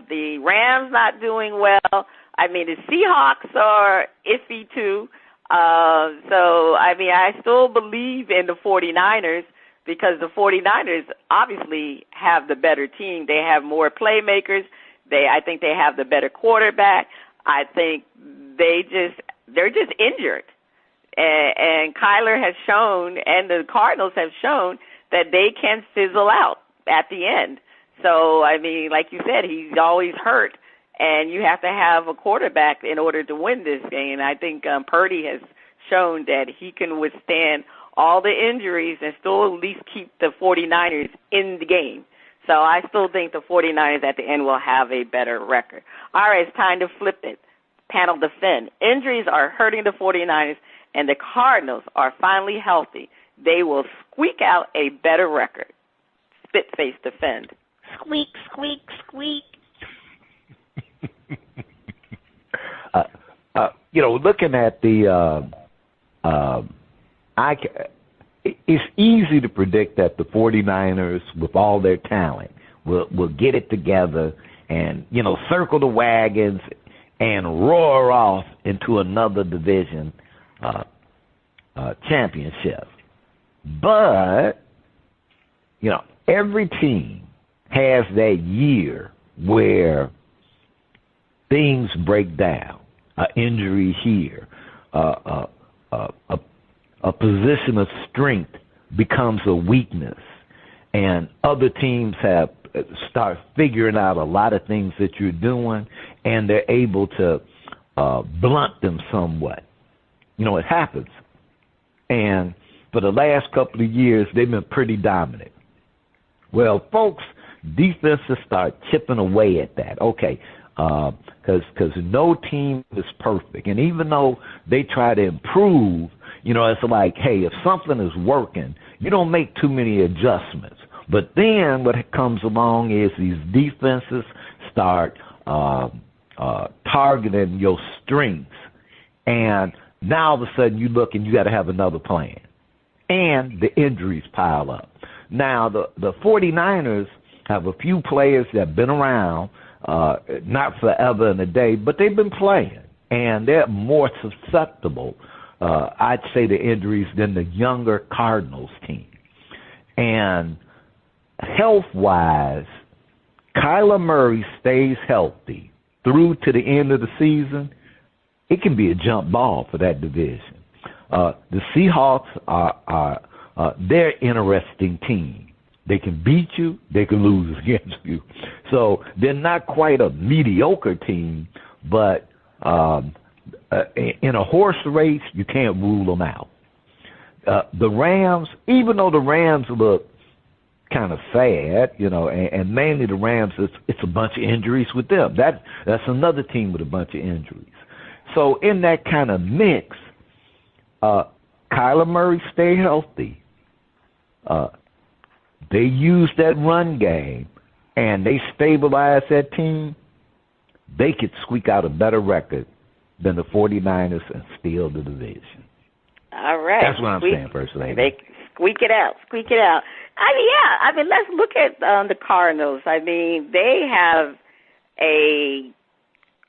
the Rams not doing well. I mean, the Seahawks are iffy too. So, I mean, I still believe in the 49ers because the 49ers obviously have the better team. They have more playmakers. I think they have the better quarterback. I think they're just injured. And Kyler has shown, and the Cardinals have shown, that they can fizzle out at the end. So, I mean, like you said, he's always hurt. And you have to have a quarterback in order to win this game. I think Purdy has shown that he can withstand all the injuries and still at least keep the 49ers in the game. So I still think the 49ers at the end will have a better record. All right, it's time to flip it. Panel defend. Injuries are hurting the 49ers, and the Cardinals are finally healthy. They will squeak out a better record. Spitface defend. Squeak, squeak, squeak. Looking at it's easy to predict that the 49ers, with all their talent, will get it together and, circle the wagons and roar off into another division championship. But, every team has that year where things break down. An injury here, a position of strength becomes a weakness, and other teams have start figuring out a lot of things that you're doing, and they're able to blunt them somewhat. It happens. And for the last couple of years, they've been pretty dominant. Well, folks, defenses start chipping away at that. Okay. Because no team is perfect. And even though they try to improve, it's like, hey, if something is working, you don't make too many adjustments. But then what comes along is these defenses start targeting your strengths. And now all of a sudden you look and you got to have another plan. And the injuries pile up. Now, the 49ers have a few players that have been around, not forever and a day, but they've been playing, and they're more susceptible, I'd say, to injuries than the younger Cardinals team. And health-wise, Kyler Murray stays healthy through to the end of the season, it can be a jump ball for that division. The Seahawks they're an interesting team. They can beat you. They can lose against you. So they're not quite a mediocre team, but in a horse race, you can't rule them out. The Rams, even though the Rams look kind of sad, and mainly the Rams, it's a bunch of injuries with them. That's another team with a bunch of injuries. So in that kind of mix, Kyler Murray stay healthy. They use that run game, and they stabilize that team. They could squeak out a better record than the 49ers and steal the division. All right. That's what I'm saying, First Lady. They squeak it out. Let's look at the Cardinals. They have a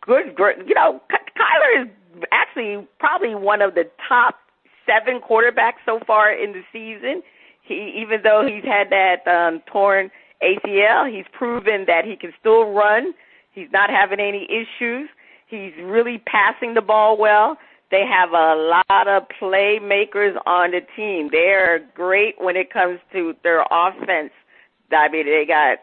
good, Kyler is actually probably one of the top 7 quarterbacks so far in the season. Even though he's had that torn ACL, he's proven that he can still run. He's not having any issues. He's really passing the ball well. They have a lot of playmakers on the team. They're great when it comes to their offense. They got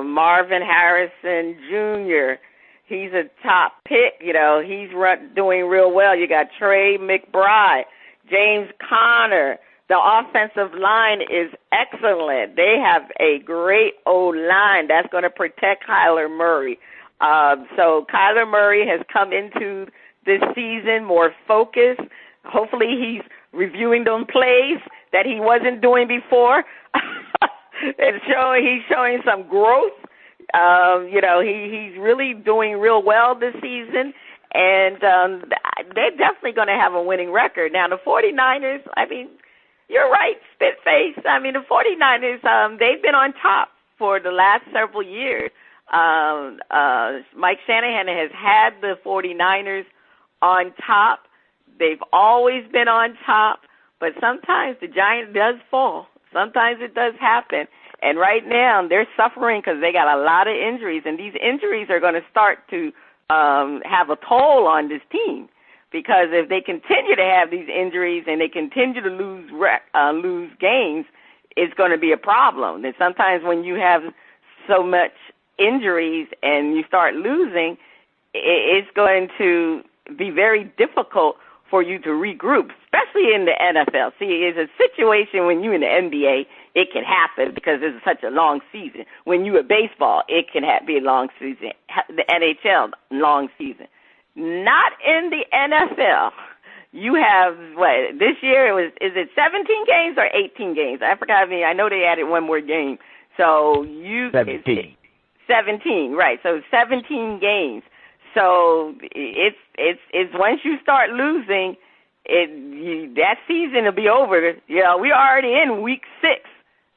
Marvin Harrison Jr. He's a top pick. He's doing real well. You got Trey McBride, James Conner. The offensive line is excellent. They have a great O-line that's going to protect Kyler Murray. So Kyler Murray has come into this season more focused. Hopefully he's reviewing those plays that he wasn't doing before. He's showing some growth. He's really doing real well this season. And they're definitely going to have a winning record. Now, the 49ers, you're right, Spitface. The 49ers, they've been on top for the last several years. Mike Shanahan has had the 49ers on top. They've always been on top, but sometimes the giant does fall. Sometimes it does happen. And right now they're suffering because they got a lot of injuries, and these injuries are going to start to have a toll on this team. Because if they continue to have these injuries and they continue to lose games, it's going to be a problem. And sometimes when you have so much injuries and you start losing, it's going to be very difficult for you to regroup, especially in the NFL. See, it's a situation when you're in the NBA, it can happen because it's such a long season. When you're at baseball, it can be a long season. The NHL, long season. Not in the NFL. You have, this year is it 17 games or 18 games? I forgot. I know they added one more game. So 17. 17, right. So 17 games. So it's once you start losing, that season will be over. We're already in week 6,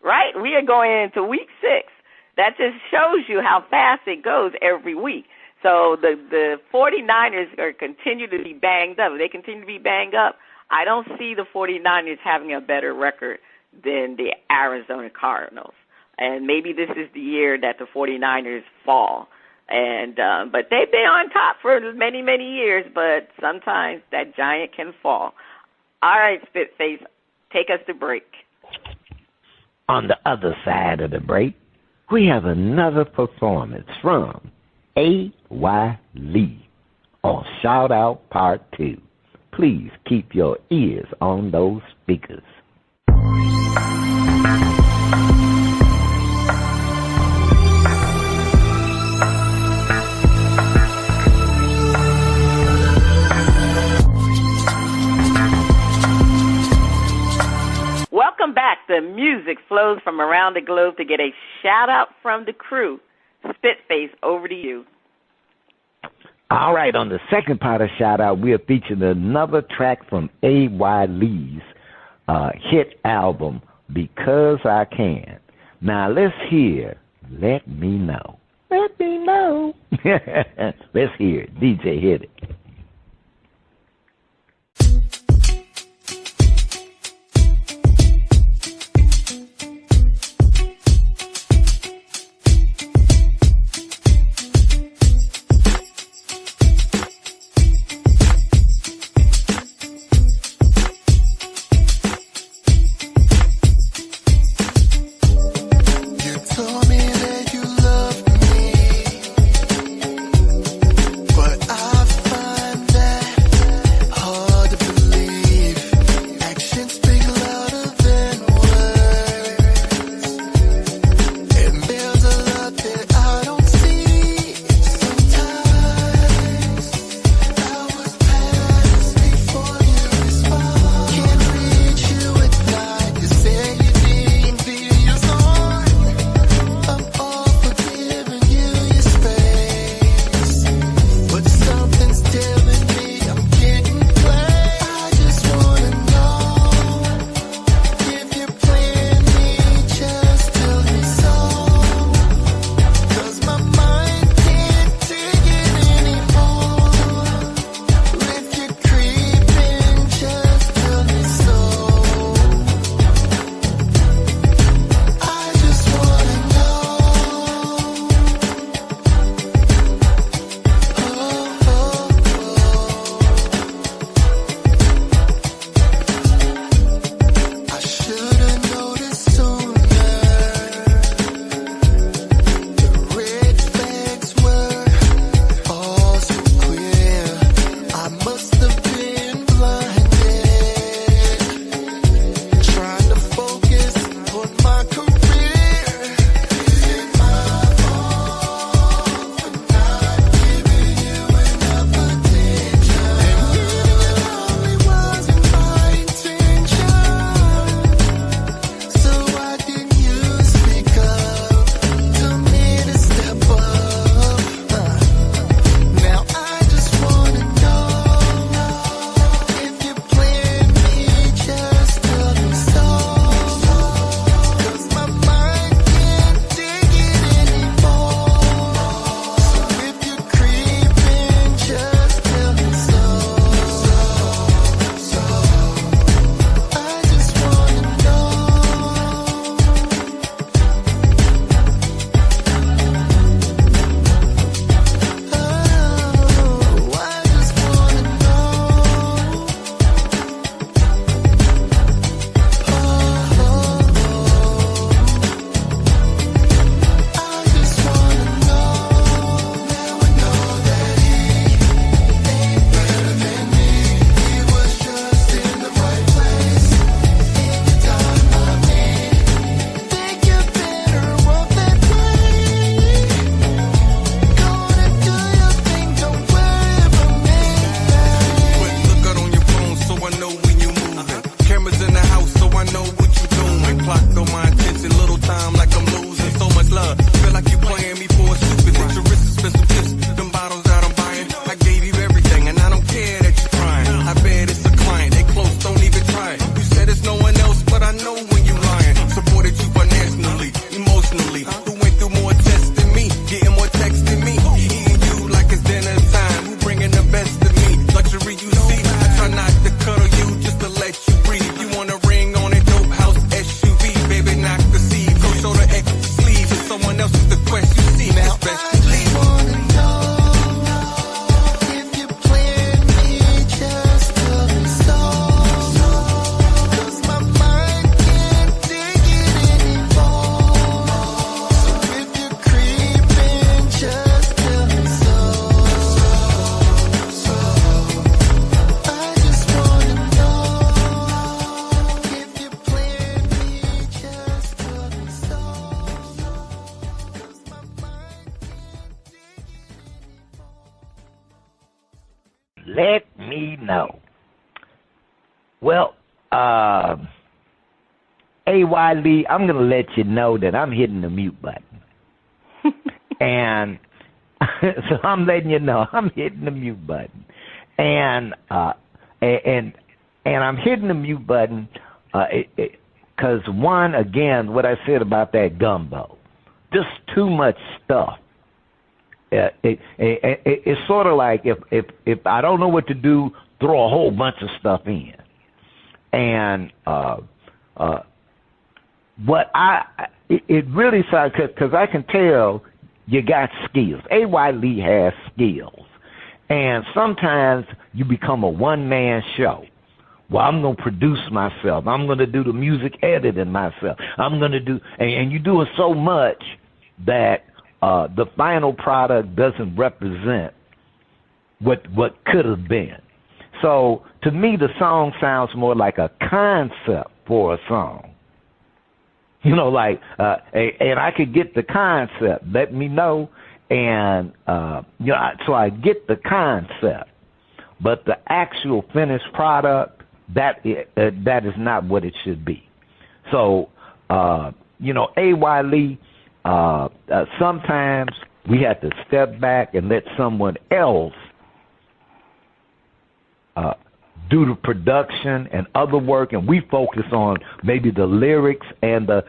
right? We are going into week 6. That just shows you how fast it goes every week. So the 49ers are continue to be banged up. If they continue to be banged up, I don't see the 49ers having a better record than the Arizona Cardinals. And maybe this is the year that the 49ers fall. And but they've been on top for many, many years, but sometimes that giant can fall. All right, Spitface, take us to break. On the other side of the break, we have another performance from A.Y. Lee on Shout Out Part 2. Please keep your ears on those speakers. Welcome back. The music flows from around the globe to get a shout-out from the crew. Spitface, over to you. All right, on the second part of shout-out, we are featuring another track from A.Y. Lee's hit album, Because I Can. Now, let's hear Let Me Know. Let me know. Let's hear it. DJ, hit it. But I find Let me know. Well, A.Y. Lee, I'm going to let you know that I'm hitting the mute button. And so I'm letting you know I'm hitting the mute button. And I'm hitting the mute button because, one, again, what I said about that gumbo, just too much stuff. It's sort of like if I don't know what to do, throw a whole bunch of stuff in. And it really sounds, because I can tell you got skills. A.Y. Lee has skills. And sometimes you become a one-man show. Well, I'm going to produce myself. I'm going to do the music editing myself. I'm going to do, and you do it so much that the final product doesn't represent what could have been. So to me, the song sounds more like a concept for a song. You know, like, and I could get the concept. Let me know, and you know, so I get the concept, but the actual finished product, that is not what it should be. So, you know, A.Y. Lee, sometimes we have to step back and let someone else do the production and other work, and we focus on maybe the lyrics and the.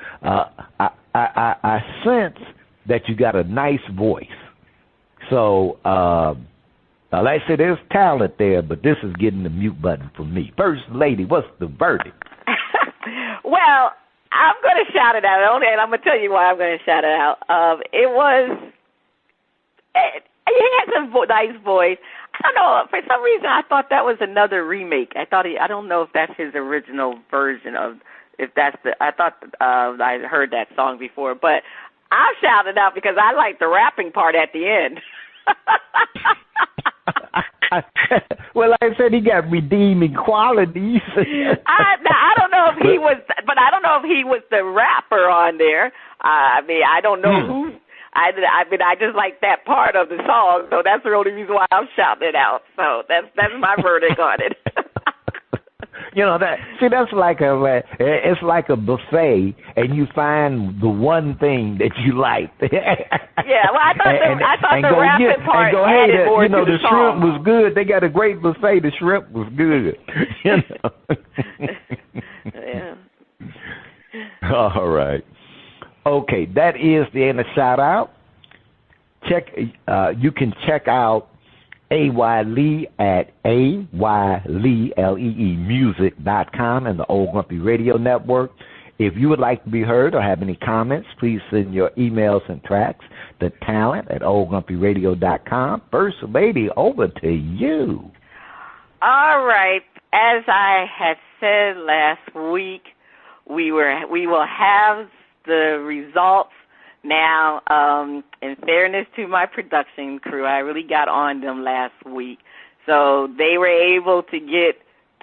I sense that you got a nice voice. So, like I said, there's talent there, but this is getting the mute button for me. First Lady, what's the verdict? Well, I'm going to shout it out, and I'm going to tell you why I'm going to shout it out. He has a nice voice. I don't know. For some reason, I thought that was another remake. I don't know if that's his original version of. If that's the. I thought I heard that song before, but I'll shout it out because I like the rapping part at the end. Well, like I said, he got redeeming qualities. I don't know if he was, but I don't know if he was the rapper on there. I mean, I don't know who. I mean, I just like that part of the song, so that's the only reason why I'm shouting it out. So that's my verdict on it. You know, that's like it's like a buffet, and you find the one thing that you like. Yeah, well, I thought the rapping part added more to the the song. shrimp was good. They got a great buffet. The shrimp was good. You know. Yeah. All right. Okay, that is the end of shout out. You can check out A.Y. Lee at AYLeemusic.com and the Old Grumpy Radio Network. If you would like to be heard or have any comments, please send your emails and tracks to talent@oldgrumpyradio.com. First Lady, over to you. All right. As I had said last week, we will have the results now. In fairness to my production crew, I really got on them last week. So they were able to get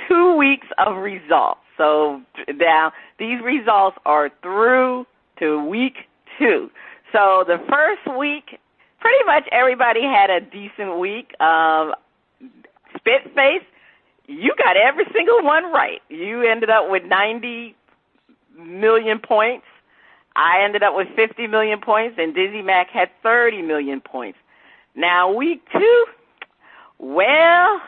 2 weeks of results. So now these results are through to week 2. So the first week, pretty much everybody had a decent week. Spitface, you got every single one right. You ended up with 90 million points. I ended up with 50 million points, and DizzieMac had 30 million points. Now, week 2, well,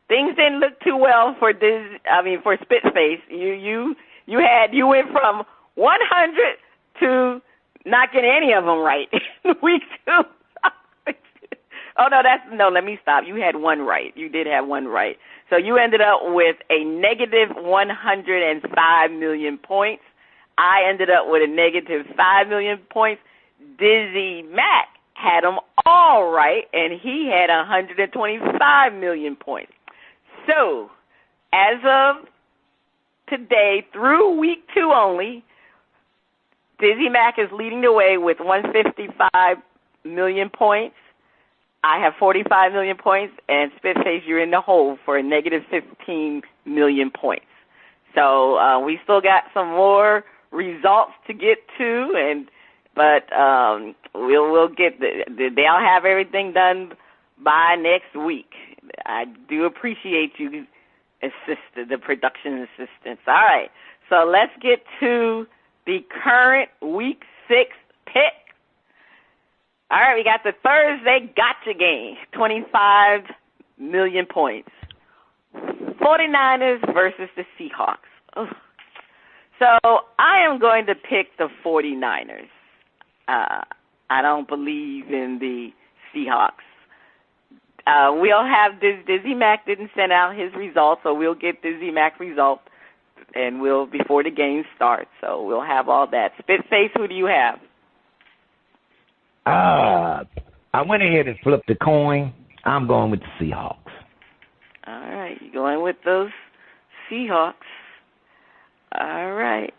things didn't look too well for Spitface. You went from 100 to not getting any of them right. Week 2. Let me stop. You had one right. You did have one right. So you ended up with a negative 105 million points. I ended up with a negative 5 million points. DizzieMac had them all right, and he had 125 million points. So, as of today, through week 2 only, DizzieMac is leading the way with 155 million points. I have 45 million points, and Spitface, you're in the hole for a negative 15 million points. So we still got some more results to get to, but we'll get they'll have everything done by next week. I do appreciate you, the production assistants. All right, so let's get to the current Week 6 pick. All right, we got the Thursday gotcha game, 25 million points. 49ers versus the Seahawks. Ugh. So I am going to pick the 49ers. I don't believe in the Seahawks. We'll have DizzieMac didn't send out his results, so we'll get DizzieMac results and before the game starts. So we'll have all that. Spitface, who do you have? I went ahead and flipped the coin. I'm going with the Seahawks. All right, you're going with those Seahawks. All right.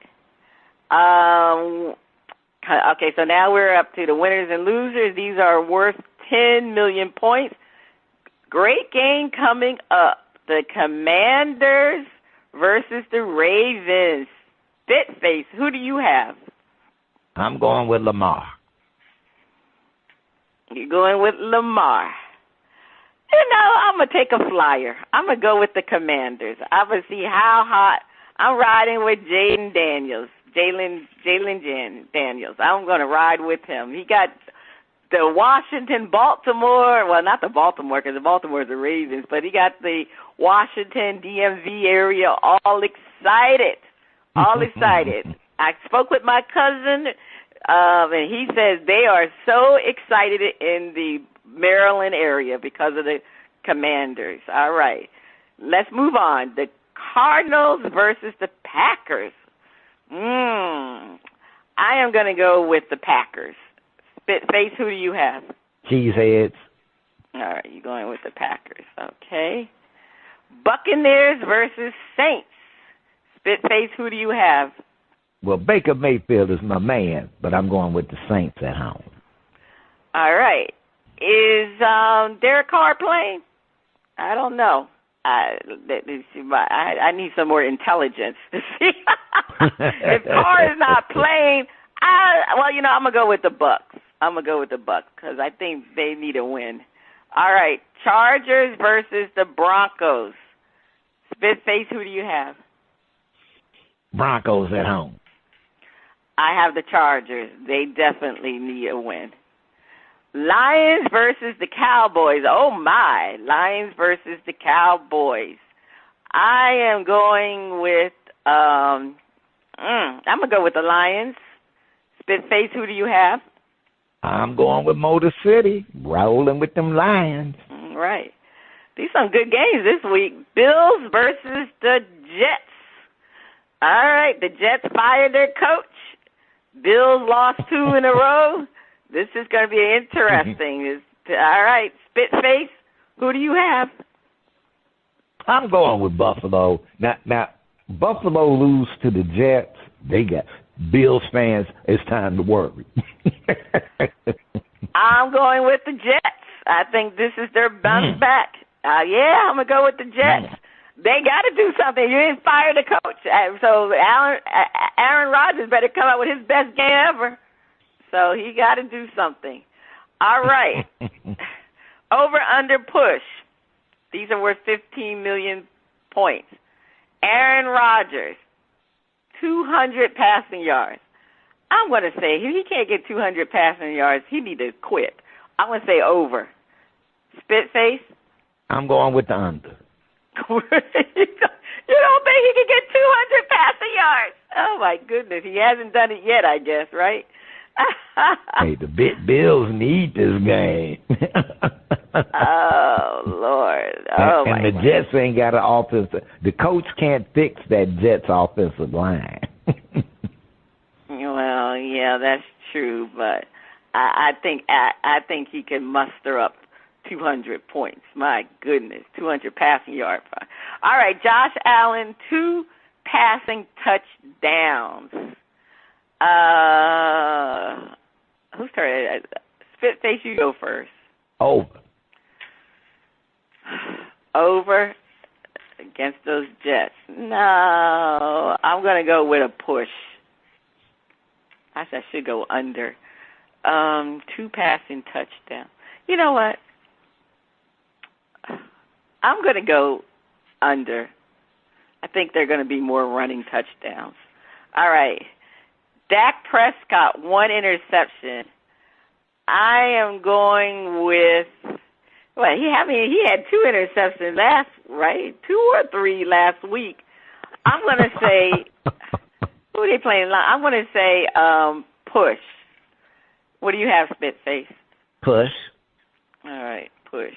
Okay, so now we're up to the winners and losers. These are worth 10 million points. Great game coming up. The Commanders versus the Ravens. Spitface, who do you have? I'm going with Lamar. You're going with Lamar. You know, I'm going to take a flyer. I'm going to go with the Commanders. I'm going to see how hot. I'm riding with Jalen Daniels. I'm going to ride with him. He got the Washington-Baltimore, well, not the Baltimore, because the Baltimore is the Ravens, but he got the Washington DMV area all excited. All excited. I spoke with my cousin, and he says they are so excited in the Maryland area because of the Commanders. All right. Let's move on. The Cardinals versus the Packers. I am going to go with the Packers. Spitface, who do you have? Cheeseheads. All right, you're going with the Packers. Okay. Buccaneers versus Saints. Spitface, who do you have? Well, Baker Mayfield is my man, but I'm going with the Saints at home. All right. Is Derek Carr playing? I don't know. I need some more intelligence to see. If Carr is not playing, I'm going to go with the Bucs. I'm going to go with the Bucs because I think they need a win. All right, Chargers versus the Broncos. Spitface, who do you have? Broncos at home. I have the Chargers. They definitely need a win. Lions versus the Cowboys. Oh, my. Lions versus the Cowboys. I am going with, I'm going to go with the Lions. Spitface, who do you have? I'm going with Motor City, rolling with them Lions. Right. These are some good games this week. Bills versus the Jets. All right, the Jets fired their coach. Bills lost 2 in a row. This is going to be interesting. All right, Spitface, who do you have? I'm going with Buffalo. Now, Buffalo lose to the Jets. They got Bills fans. It's time to worry. I'm going with the Jets. I think this is their bounce back. I'm going to go with the Jets. They got to do something. You didn't fire the coach. So Aaron Rodgers better come out with his best game ever. So he got to do something. All right. Over, under, push. These are worth 15 million points. Aaron Rodgers, 200 passing yards. I'm going to say he can't get 200 passing yards. He need to quit. I'm going to say over. Spitface? I'm going with the under. You don't think he can get 200 passing yards? Oh, my goodness. He hasn't done it yet, I guess, right? Hey, the Bills need this game. Oh, Lord. Oh, and the Jets ain't got an offensive. The coach can't fix that Jets offensive line. Well, yeah, that's true, but I think he can muster up 200 points. My goodness, 200 passing yards. All right, Josh Allen, 2 passing touchdowns. Who's turn? Spitface, you go first. Over. Over against those Jets. No, I'm going to go with a push. I should go under. 2 passing touchdowns. You know what? I'm going to go under. I think they're going to be more running touchdowns. All right. Dak Prescott, 1 interception. I am going with, he had 2 interceptions right? 2 or 3 last week. I'm going to say, who are they playing? I'm going to say push. What do you have, Spitface? Push. All right, push.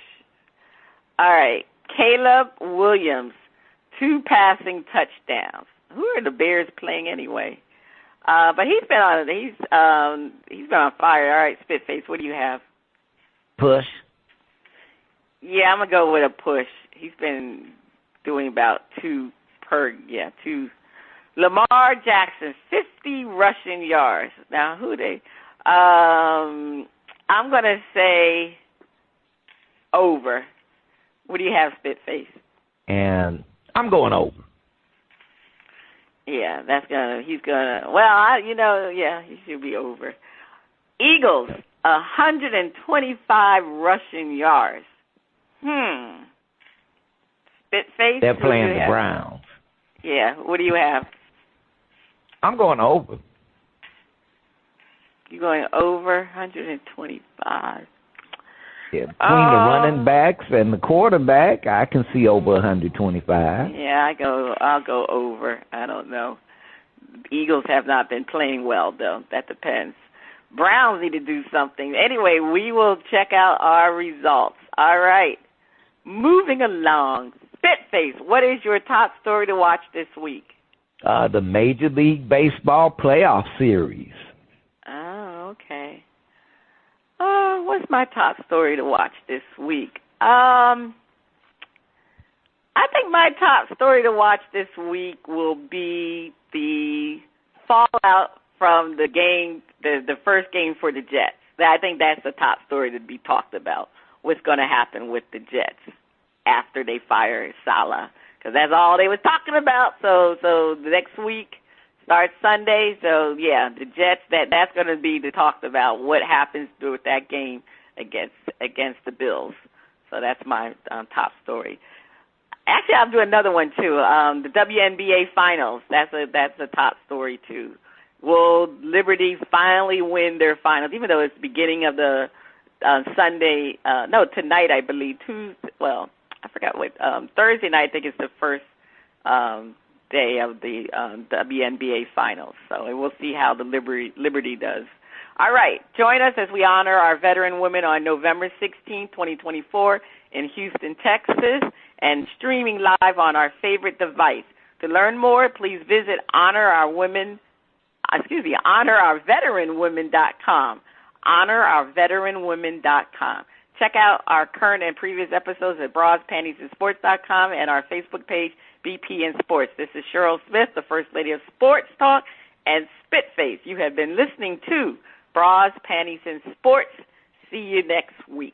All right, Caleb Williams, 2 passing touchdowns. Who are the Bears playing anyway? But he's been on fire. All right, Spitface, what do you have? Push. Yeah, I'm gonna go with a push. He's been doing about 2. Lamar Jackson, 50 rushing yards. Now, who they? I'm gonna say over. What do you have, Spitface? And I'm going over. Yeah, he should be over. Eagles, 125 rushing yards. Spitface? They're playing the Browns. Yeah, what do you have? I'm going over. You're going over 125. Yeah, between the running backs and the quarterback, I can see over 125. Yeah, I'll go over. I don't know. Eagles have not been playing well, though. That depends. Browns need to do something. Anyway, we will check out our results. All right. Moving along. Spitface, what is your top story to watch this week? The Major League Baseball playoff series. Oh, okay. What's my top story to watch this week? I think my top story to watch this week will be the fallout from the game, the first game for the Jets. I think that's the top story to be talked about. What's going to happen with the Jets after they fire Saleh? Because that's all they was talking about. So the next week starts Sunday. So, yeah, the Jets, that's going to be the talked about, what happens with that game against the Bills. So that's my top story. Actually, I'll do another one, too. The WNBA Finals, that's a top story, too. Will Liberty finally win their finals, even though it's the beginning of the Sunday, tonight, I believe. I forgot what, Thursday night, I think it's the first day of the WNBA Finals. So we'll see how the Liberty does. All right, join us as we honor our veteran women on November 16, 2024 in Houston, Texas, and streaming live on our favorite device. To learn more, please visit honorourveteranwomen.com. honorourveteranwomen.com. Check out our current and previous episodes at Panties and Sports.com and our Facebook page, BP and Sports. This is Cheryl Smith, the First Lady of Sports Talk, and Spitface. You have been listening to Bras, Panties, and Sports. See you next week.